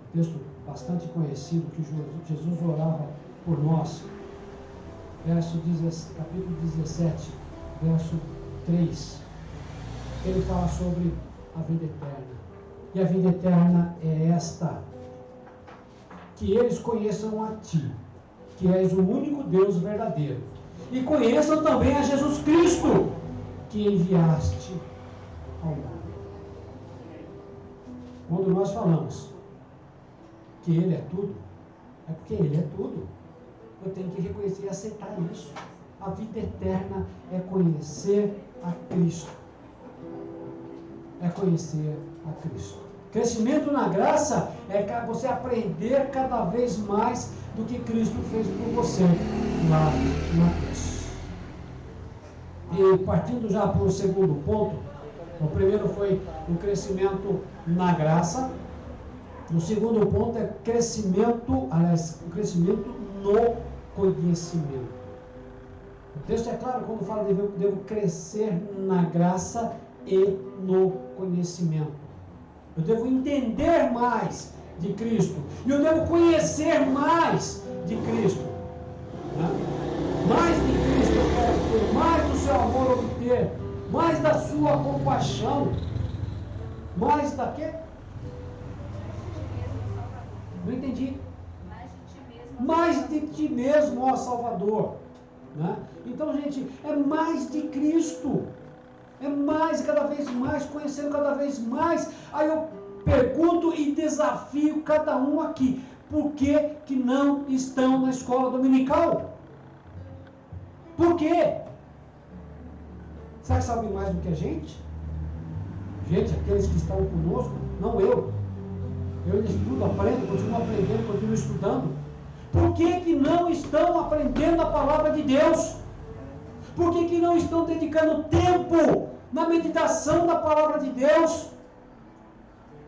Um texto bastante conhecido, que Jesus orava por nós. Capítulo 17, verso 3. Ele fala sobre a vida eterna. E a vida eterna é esta: que eles conheçam a Ti, que és o único Deus verdadeiro, e conheçam também a Jesus Cristo, que enviaste ao mundo. Quando nós falamos que Ele é tudo, é porque Ele é tudo. Eu tenho que reconhecer e aceitar isso. A vida eterna é conhecer a Cristo. É conhecer a Cristo. Crescimento na graça é você aprender cada vez mais do que Cristo fez por você lá na cruz. E partindo já para o segundo ponto, o primeiro foi o crescimento na graça. O segundo ponto é o crescimento no conhecimento. O texto é claro quando fala que devo crescer na graça e no conhecimento. Eu devo entender mais de Cristo. E eu devo conhecer mais de Cristo. Mais de Cristo eu quero ter, mais do seu amor obter, mais da sua compaixão, mais da quê? Não entendi. Mais de ti mesmo, ó Salvador. Né? Então, gente, é mais de Cristo. É mais, cada vez mais, conhecendo cada vez mais. Aí eu pergunto e desafio cada um aqui: por que não estão na escola dominical? Por quê? Será que sabem mais do que a gente? Gente, aqueles que estão conosco, não eu. Eu estudo, aprendo, continuo estudando. Por que não estão aprendendo a palavra de Deus? Por que não estão dedicando tempo na meditação da palavra de Deus?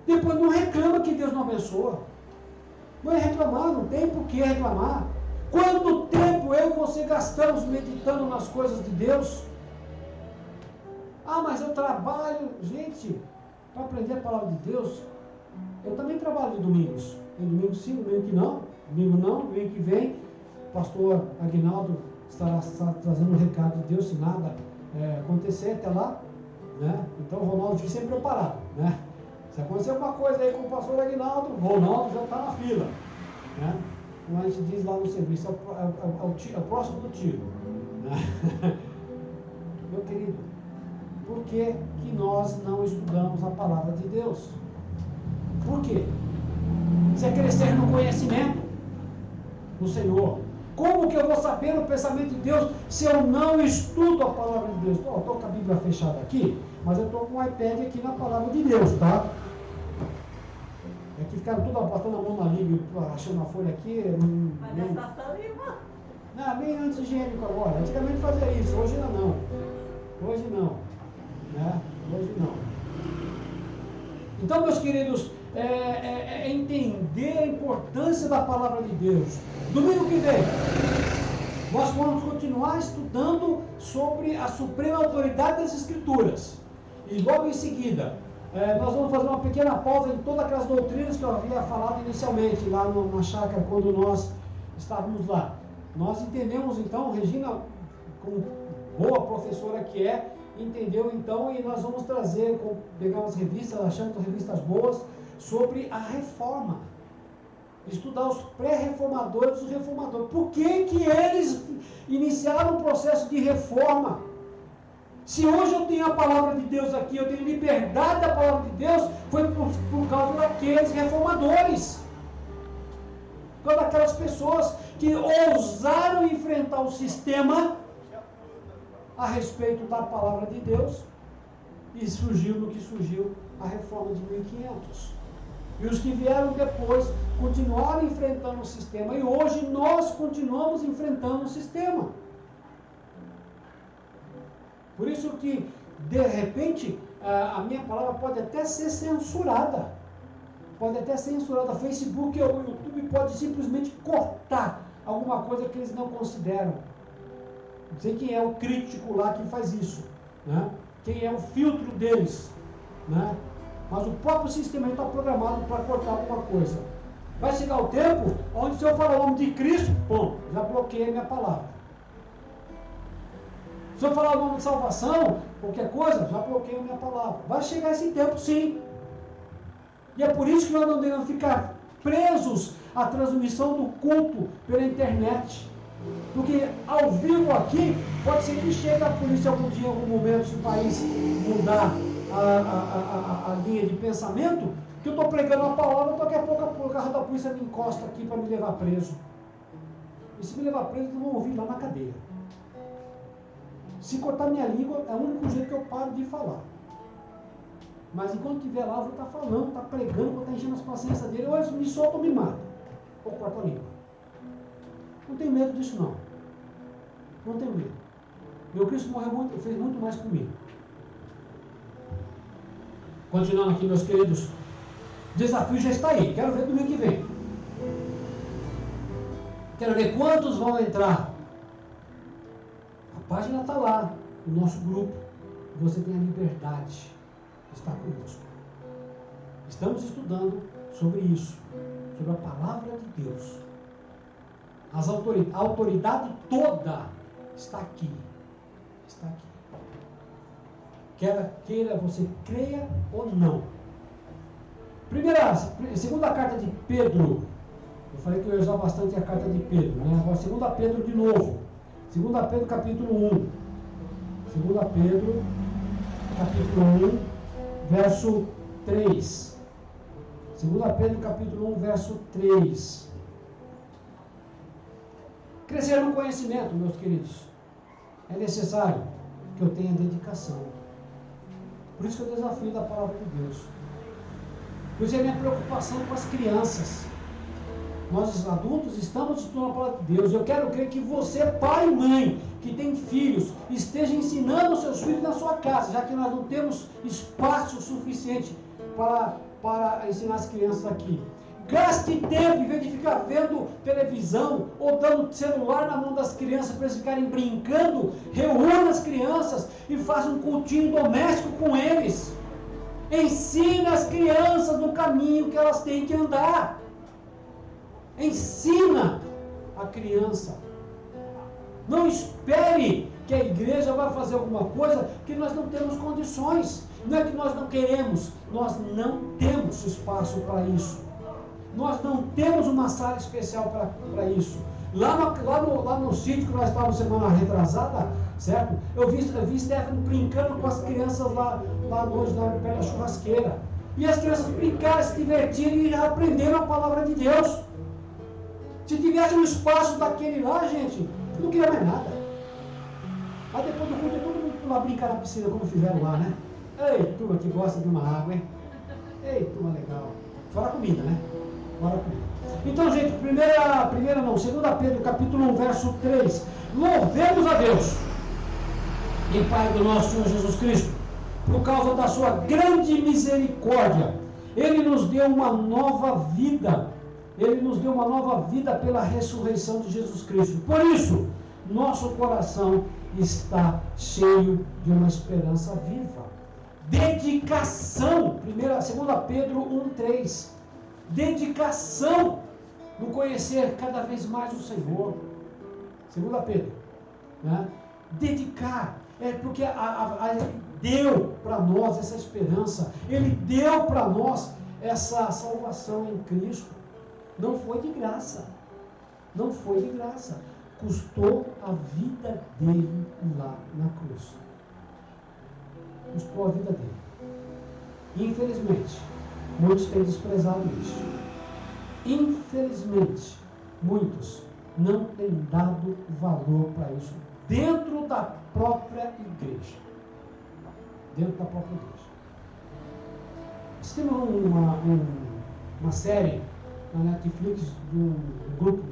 Depois não reclama que Deus não abençoa. Não é reclamar, não tem por que reclamar. Quanto tempo eu e você gastamos meditando nas coisas de Deus? Ah, mas eu trabalho. Gente, para aprender a palavra de Deus, eu também trabalho de domingos. Tem domingo sim, domingo que não. Domingo não, domingo que vem, o pastor Aguinaldo estará trazendo um recado de Deus, se nada acontecer até lá. Né? Então o Ronaldo fica sempre preparado. Né? Se acontecer alguma coisa aí com o pastor Aguinaldo, o Ronaldo já está na fila. Né? como a gente diz lá no serviço, é o próximo do tiro. Né? Meu querido, por que nós não estudamos a palavra de Deus? Por quê? Você crescer no conhecimento do Senhor. Como que eu vou saber o pensamento de Deus se eu não estudo a palavra de Deus? Estou com a Bíblia fechada aqui, mas eu estou com o iPad aqui na palavra de Deus, tá? É que ficaram tudo botando a mão na língua, achando a folha aqui. Mas já está saliva. Não, bem antes higiênico agora. Antigamente fazia isso, hoje ainda não. Hoje não. Né? Hoje não. Então, meus queridos, entender a importância da palavra de Deus. Domingo que vem, nós vamos continuar estudando sobre a suprema autoridade das Escrituras. E logo em seguida, nós vamos fazer uma pequena pausa em todas aquelas doutrinas que eu havia falado inicialmente, lá na chácara, quando nós estávamos lá. Nós entendemos então, Regina, como boa professora que é, entendeu então, e nós vamos trazer, pegar umas revistas, achando revistas boas, sobre a reforma. Estudar os pré-reformadores e os reformadores. Por que eles iniciaram o processo de reforma? Se hoje eu tenho a palavra de Deus aqui, eu tenho liberdade da palavra de Deus, foi por causa daqueles reformadores. Por causa daquelas pessoas que ousaram enfrentar o sistema a respeito da palavra de Deus, e surgiu no que surgiu a reforma de 1500. E os que vieram depois continuaram enfrentando o sistema, e hoje nós continuamos enfrentando o sistema. Por isso que, de repente, a minha palavra pode até ser censurada. Pode até ser censurada. O Facebook ou o YouTube pode simplesmente cortar alguma coisa que eles não consideram. Não sei quem é o crítico lá que faz isso, né? Quem é o filtro deles, né? Mas o próprio sistema está programado para cortar alguma coisa. Vai chegar o tempo onde, se eu falar o nome de Cristo, bom, já bloqueei a minha palavra. Se eu falar o nome de salvação, qualquer coisa, já bloqueei a minha palavra. Vai chegar esse tempo, sim. E é por isso que nós não devemos ficar presos à transmissão do culto pela internet. Porque ao vivo aqui, pode ser que chegue a polícia algum dia, em algum momento, se o país mudar a linha de pensamento, que eu estou pregando a palavra, daqui a pouco o carro da polícia me encosta aqui para me levar preso. E se me levar preso, eles vão ouvir lá na cadeia. Se cortar minha língua, é o único jeito que eu paro de falar. Mas enquanto estiver lá, eu vou estar falando, estar pregando, vou estar enchendo as paciências dele, ou eles me soltam ou me matam. Ou cortam a língua. Não tenho medo disso, não. Não tenho medo. Meu Cristo morreu muito, fez muito mais comigo. Continuando aqui, meus queridos. O desafio já está aí. Quero ver domingo que vem. Quero ver quantos vão entrar. A página está lá, no nosso grupo. Você tem a liberdade de estar conosco. Estamos estudando sobre isso, sobre a palavra de Deus. A autoridade toda está aqui. Está aqui. Queira você creia ou não. Segunda carta de Pedro. Eu falei que eu ia usar bastante a carta de Pedro, né? Agora, segunda Pedro de novo. Segunda Pedro, capítulo 1. Segunda Pedro, capítulo 1, verso 3. Segunda Pedro, capítulo 1, verso 3. Crescer no conhecimento, meus queridos, é necessário que eu tenha dedicação. Por isso que eu desafio da palavra de Deus. Por isso é a minha preocupação com as crianças. Nós, adultos, estamos estudando a palavra de Deus. Eu quero crer que você, pai e mãe, que tem filhos, esteja ensinando os seus filhos na sua casa, já que nós não temos espaço suficiente para ensinar as crianças aqui. Gaste tempo, em vez de ficar vendo televisão ou dando celular na mão das crianças para eles ficarem brincando, reúna as crianças e faça um cultinho doméstico com eles. Ensina as crianças no caminho que elas têm que andar. Ensina a criança. Não espere que a igreja vai fazer alguma coisa que nós não temos condições. Não é que nós não queremos, nós não temos espaço para isso. Nós não temos uma sala especial para isso. Lá no sítio que nós estávamos semana retrasada, certo? Eu vi Stefano brincando com as crianças lá longe, perto da churrasqueira. E as crianças brincaram, se divertiram e aprenderam a palavra de Deus. Se tivesse um espaço daquele lá, gente, eu não queria mais nada. Aí depois do culto, todo mundo lá brincar na piscina, como fizeram lá, né? Ei, turma que gosta de uma água, hein? Ei, turma legal. Fora a comida, né? Fora a comida. Então, gente, 2 Pedro, capítulo 1, verso 3. Louvemos a Deus e Pai do nosso Senhor Jesus Cristo, por causa da sua grande misericórdia. Ele nos deu uma nova vida. Ele nos deu uma nova vida pela ressurreição de Jesus Cristo. Por isso, nosso coração está cheio de uma esperança viva. Dedicação. 2 Pedro 1,3. Dedicação no conhecer cada vez mais o Senhor. 2 Pedro. Né? Dedicar. É porque deu para nós essa esperança. Ele deu para nós essa salvação em Cristo. Não foi de graça. Não foi de graça. Custou a vida dele lá na cruz. Custou a vida dele. Infelizmente, muitos têm desprezado isso. Infelizmente, muitos não têm dado valor para isso dentro da própria igreja. Dentro da própria igreja. Nós temos uma série na Netflix de um grupo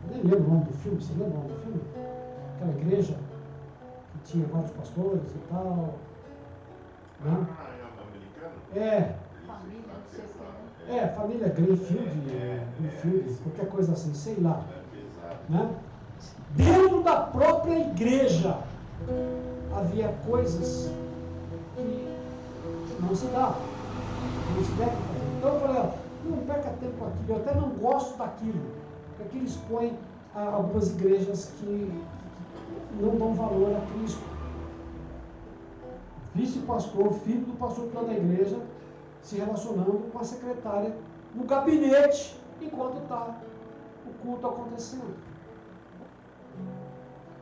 nem lembro o nome do filme, você lembra o nome do filme? Aquela igreja que tinha vários pastores e tal. Né? É. Família Greenfield, qualquer coisa assim, sei lá. Né? Dentro da própria igreja havia coisas que não se dá, não se deve fazer. Então eu falei, não perca tempo com aquilo, eu até não gosto daquilo, porque aquilo expõe a algumas igrejas que não dão valor a Cristo. Vice-pastor, filho do pastor da igreja, se relacionando com a secretária no gabinete, enquanto está o culto acontecendo.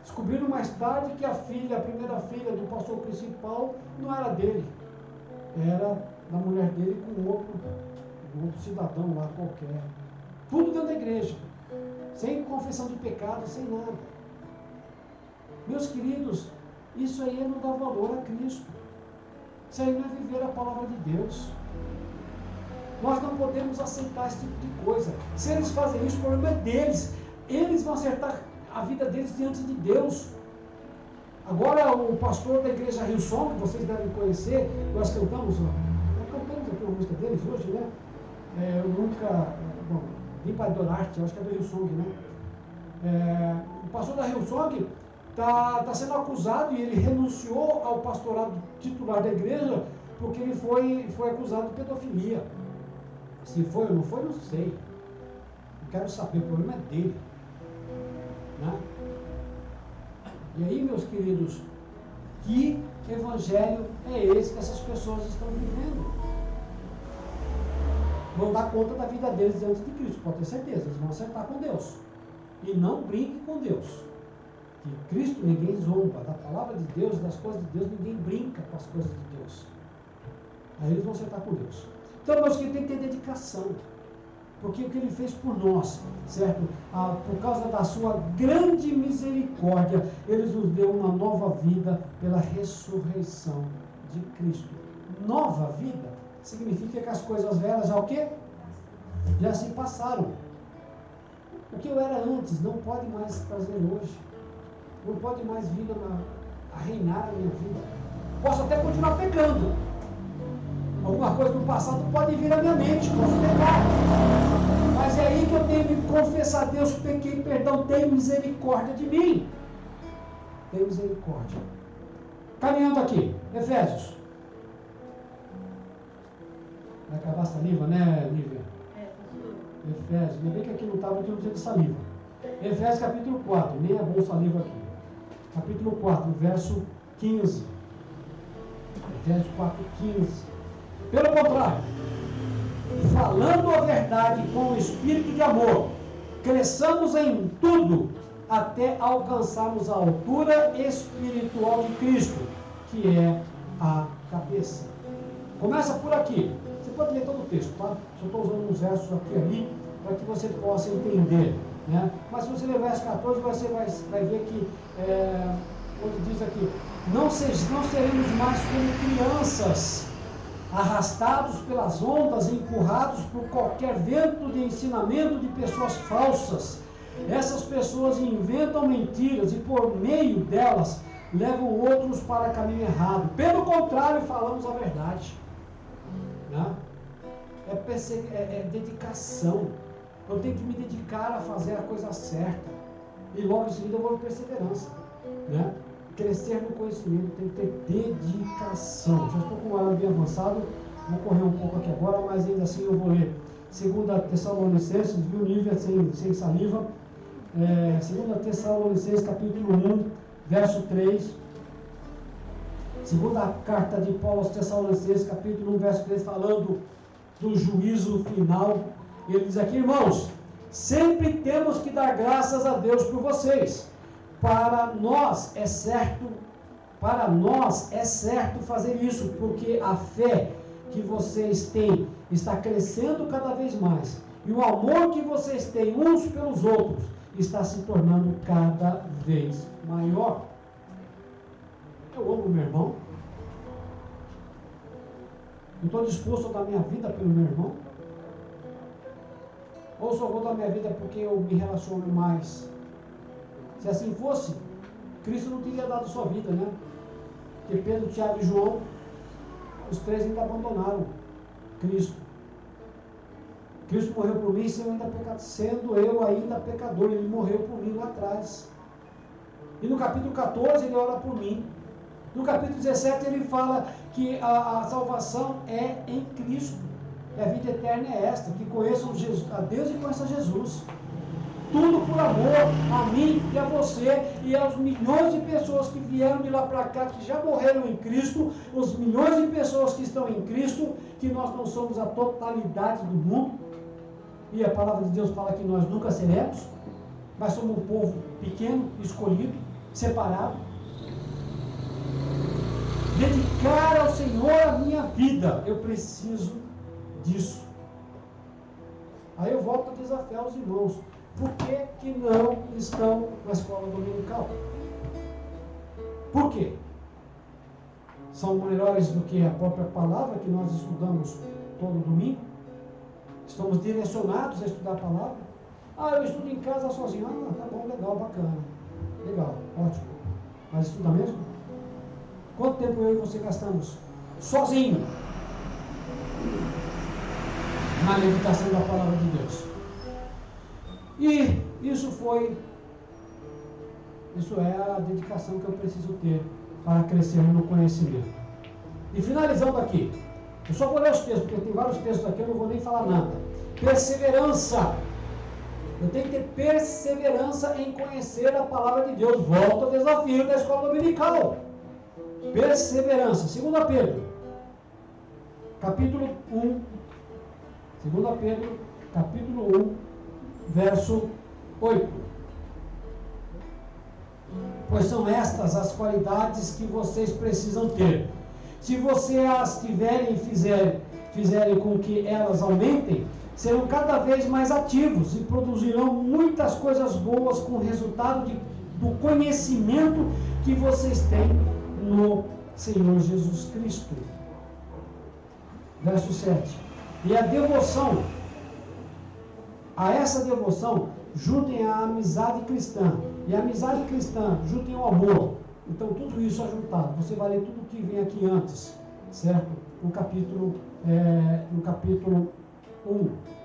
Descobriram mais tarde que a primeira filha do pastor principal, não era dele, era da mulher dele com outro cidadão lá qualquer. Tudo dentro da igreja, sem confissão de pecado, sem nada. Meus queridos, isso aí é não dar valor a Cristo. Isso aí não é viver a palavra de Deus. Nós não podemos aceitar esse tipo de coisa. Se eles fazem isso, o problema é deles. Eles vão acertar a vida deles diante de Deus. Agora, o pastor da igreja Hillsong, que vocês devem conhecer, nós cantamos aqui uma música deles hoje, né? Vim para Dorarte, eu acho que é do Hillsong, né? O pastor da Hillsong está sendo acusado e ele renunciou ao pastorado titular da igreja porque ele foi acusado de pedofilia. Se foi ou não foi, não sei. Não quero saber, o problema é dele. Né? E aí, meus queridos, que evangelho é esse que essas pessoas estão vivendo? Vão dar conta da vida deles diante de Cristo, pode ter certeza, eles vão acertar com Deus. E não brinque com Deus. Que Cristo ninguém zomba, da palavra de Deus, das coisas de Deus, ninguém brinca com as coisas de Deus. Aí eles vão acertar com Deus. Então, meus queridos, tem que ter dedicação. Porque o que ele fez por nós, certo? Por causa da sua grande misericórdia, ele nos deu uma nova vida pela ressurreição de Cristo. Nova vida significa que as coisas velhas já o quê? Já se passaram. O que eu era antes não pode mais trazer hoje. Não pode mais vir a reinar a minha vida. Posso até continuar pecando. Alguma coisa do passado pode vir à minha mente, posso pecar. Mas é aí que eu tenho que confessar a Deus, pequei, perdão, tem misericórdia de mim. Tem misericórdia. Caminhando aqui, Efésios. Vai acabar a saliva, né, Lívia? Efésios, ainda bem que aqui não estava de um dia de saliva. Efésios capítulo 4, nem é bom saliva aqui. Capítulo 4, verso 15. Efésios 4, 15. Pelo contrário, falando a verdade com o espírito de amor, cresçamos em tudo até alcançarmos a altura espiritual de Cristo, que é a cabeça. Começa por aqui. Você pode ler todo o texto, tá? Só estou usando uns versos aqui e ali para que você possa entender, né? Mas se você ler o verso 14, você vai ver que, onde diz aqui, não seremos mais como crianças, arrastados pelas ondas, empurrados por qualquer vento de ensinamento de pessoas falsas. Essas pessoas inventam mentiras e por meio delas levam outros para caminho errado. Pelo contrário, falamos a verdade, né? É dedicação. Eu tenho que me dedicar a fazer a coisa certa e logo em seguida eu vou ter perseverança, né? Crescer no conhecimento tem que ter dedicação. Já estou com o horário bem avançado, vou correr um pouco aqui agora, mas ainda assim eu vou ler 2 Tessalonicenses, viu, Nívia, sem saliva, 2 Tessalonicenses capítulo 1, verso 3, segunda carta de Paulo aos Tessalonicenses capítulo 1, verso 3, falando do juízo final. Ele diz aqui: irmãos, sempre temos que dar graças a Deus por vocês. Para nós é certo fazer isso, porque a fé que vocês têm está crescendo cada vez mais, e o amor que vocês têm uns pelos outros está se tornando cada vez maior. Eu amo meu irmão. Eu estou disposto a dar minha vida pelo meu irmão? Ou só vou dar minha vida porque eu me relaciono mais? Se assim fosse, Cristo não teria dado sua vida, né? Porque Pedro, Tiago e João, os três ainda abandonaram Cristo. Cristo morreu por mim sendo eu ainda pecador. Ele morreu por mim lá atrás. E no capítulo 14 ele ora por mim. No capítulo 17 ele fala que a salvação é em Cristo. E a vida eterna é esta, que conheçam a Deus e conheçam Jesus. Tudo por amor a mim e a você e aos milhões de pessoas que vieram de lá para cá, que já morreram em Cristo, os milhões de pessoas que estão em Cristo, que nós não somos a totalidade do mundo. E a palavra de Deus fala que nós nunca seremos, mas somos um povo pequeno, escolhido, separado. Dedicar ao Senhor a minha vida, eu preciso disso. Aí eu volto a desafiar os irmãos: por que não estão na escola dominical? Por quê? São melhores do que a própria palavra que nós estudamos todo domingo? Estamos direcionados a estudar a palavra? Eu estudo em casa sozinho. Tá bom, legal, bacana. Legal, ótimo. Mas estuda mesmo? Quanto tempo eu e você gastamos sozinho na meditação da palavra de Deus? E isso é a dedicação que eu preciso ter para crescer no conhecimento. E finalizando aqui, eu só vou ler os textos, porque tem vários textos aqui, eu não vou nem falar nada. Perseverança. Eu tenho que ter perseverança em conhecer a palavra de Deus. Volto ao desafio da escola dominical. Perseverança. 2 Pedro, capítulo 1. 2 Pedro, capítulo 1, verso 8. Pois são estas as qualidades que vocês precisam ter. Se vocês as tiverem e fizerem com que elas aumentem, serão cada vez mais ativos e produzirão muitas coisas boas com o resultado do conhecimento que vocês têm no Senhor Jesus Cristo. Verso 7. E a devoção, a essa devoção, juntem a amizade cristã. E a amizade cristã, juntem o amor. Então, tudo isso é juntado. Você vai ler tudo que vem aqui antes, certo? No capítulo 1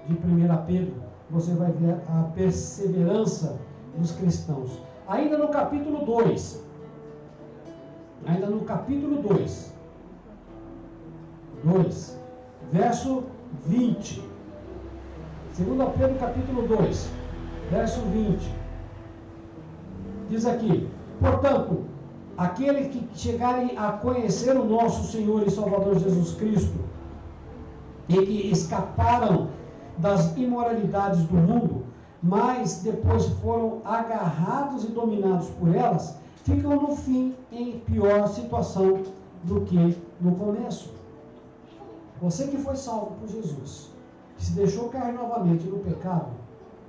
de 1 Pedro, você vai ver a perseverança dos cristãos. Ainda no capítulo 2, verso 20. 2 Pedro capítulo 2, verso 20. Diz aqui: portanto, aqueles que chegarem a conhecer o nosso Senhor e Salvador Jesus Cristo, e que escaparam das imoralidades do mundo, mas depois foram agarrados e dominados por elas, ficam no fim em pior situação do que no começo. Você que foi salvo por Jesus, que se deixou cair novamente no pecado,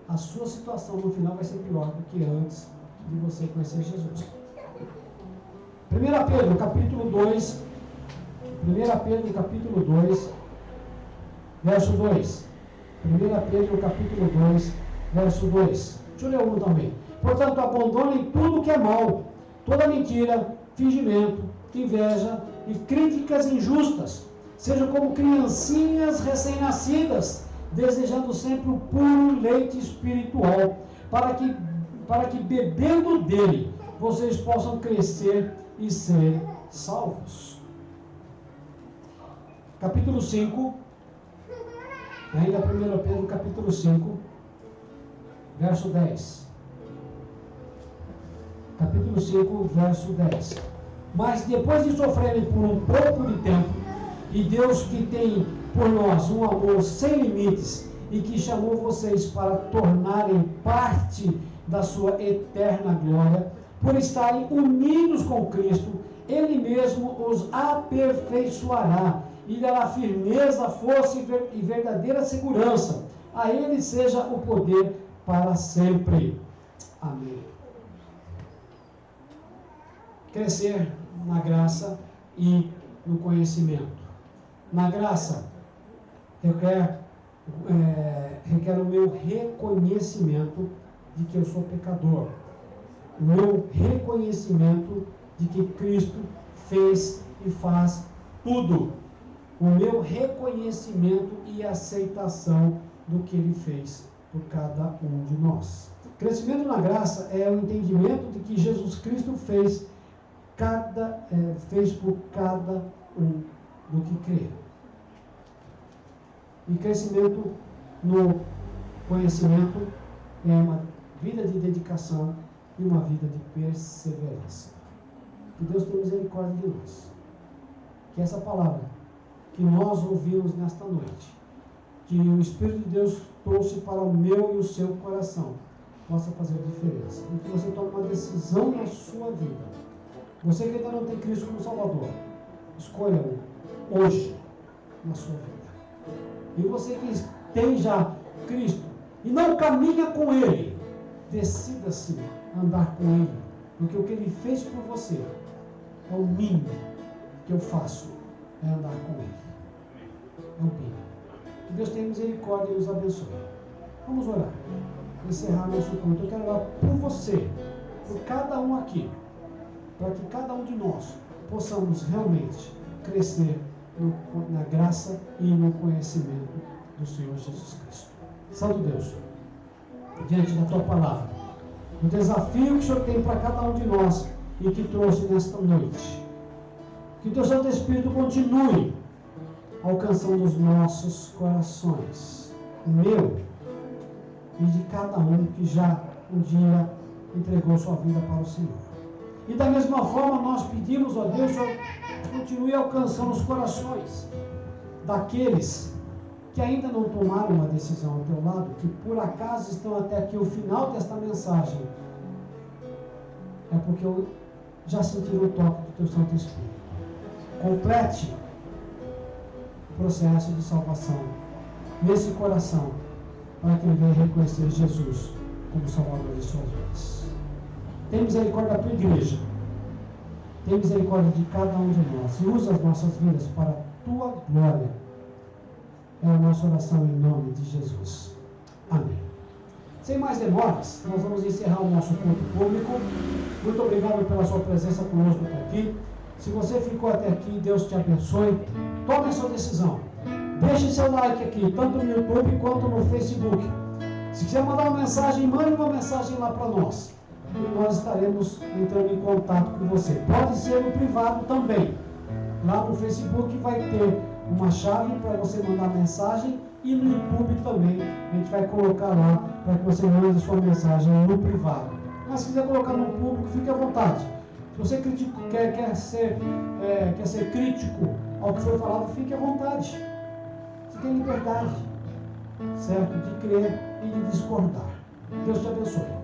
a sua situação no final vai ser pior do que antes de você conhecer Jesus. 1 Pedro, capítulo 2, 1 Pedro, capítulo 2, verso 2. 1 Pedro, capítulo 2, verso 2. Deixa eu ler um também. Portanto, abandonem tudo que é mal, toda mentira, fingimento, inveja e críticas injustas. Sejam como criancinhas recém-nascidas, desejando sempre o puro leite espiritual, para que bebendo dele, vocês possam crescer e ser salvos. Capítulo 5, ainda 1 Pedro, capítulo 5, verso 10. Capítulo 5, verso 10. Mas depois de sofrerem por um pouco de tempo, e Deus que tem por nós um amor sem limites e que chamou vocês para tornarem parte da sua eterna glória, por estarem unidos com Cristo, Ele mesmo os aperfeiçoará e dará firmeza, força e verdadeira segurança. A Ele seja o poder para sempre. Amém. Crescer na graça e no conhecimento. Na graça, requer o meu reconhecimento de que eu sou pecador. O meu reconhecimento de que Cristo fez e faz tudo. O meu reconhecimento e aceitação do que Ele fez por cada um de nós. Crescimento na graça é o entendimento de que Jesus Cristo fez por cada um do que crê. E crescimento no conhecimento é uma vida de dedicação e uma vida de perseverança. Que Deus tenha misericórdia de nós. Que essa palavra que nós ouvimos nesta noite, que o Espírito de Deus trouxe para o meu e o seu coração, possa fazer diferença. E que você tome uma decisão na sua vida. Você que ainda não tem Cristo como Salvador, escolha-o hoje na sua vida. E você que tem já Cristo e não caminha com Ele, decida-se andar com Ele, porque o que Ele fez por você é o mínimo que eu faço, é andar com Ele. É o mínimo. Que Deus tenha misericórdia e nos abençoe. Vamos orar. Encerrar nosso culto. Eu quero orar por você, por cada um aqui, para que cada um de nós possamos realmente crescer na graça e no conhecimento do Senhor Jesus Cristo. Santo Deus, diante da Tua palavra, o desafio que o Senhor tem para cada um de nós e que trouxe nesta noite, que Teu Santo Espírito continue alcançando os nossos corações, o meu e de cada um que já um dia entregou sua vida para o Senhor. E da mesma forma nós pedimos, ó Deus, continue alcançando os corações daqueles que ainda não tomaram uma decisão ao teu lado, que por acaso estão até aqui o final desta mensagem, é porque já sentiram o toque do teu Santo Espírito. Complete o processo de salvação nesse coração, para que ele venha reconhecer Jesus como Salvador de suas vidas. Tem misericórdia da tua igreja. Tem misericórdia de cada um de nós. E usa as nossas vidas para a tua glória. É a nossa oração em nome de Jesus. Amém. Sem mais demoras, nós vamos encerrar o nosso culto público. Muito obrigado pela sua presença conosco até aqui. Se você ficou até aqui, Deus te abençoe. Tome a sua decisão. Deixe seu like aqui, tanto no YouTube quanto no Facebook. Se quiser mandar uma mensagem, mande uma mensagem lá para nós. E nós estaremos entrando em contato com você. Pode ser no privado também. Lá no Facebook vai ter uma chave para você mandar mensagem e no YouTube também. A gente vai colocar lá para que você mande sua mensagem no privado. Mas se quiser colocar no público, fique à vontade. Se você quer ser crítico ao que foi falado, fique à vontade. Se Você tem liberdade, certo? De crer e de discordar. Deus te abençoe.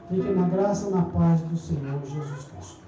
Fiquem na graça e na paz do Senhor Jesus Cristo.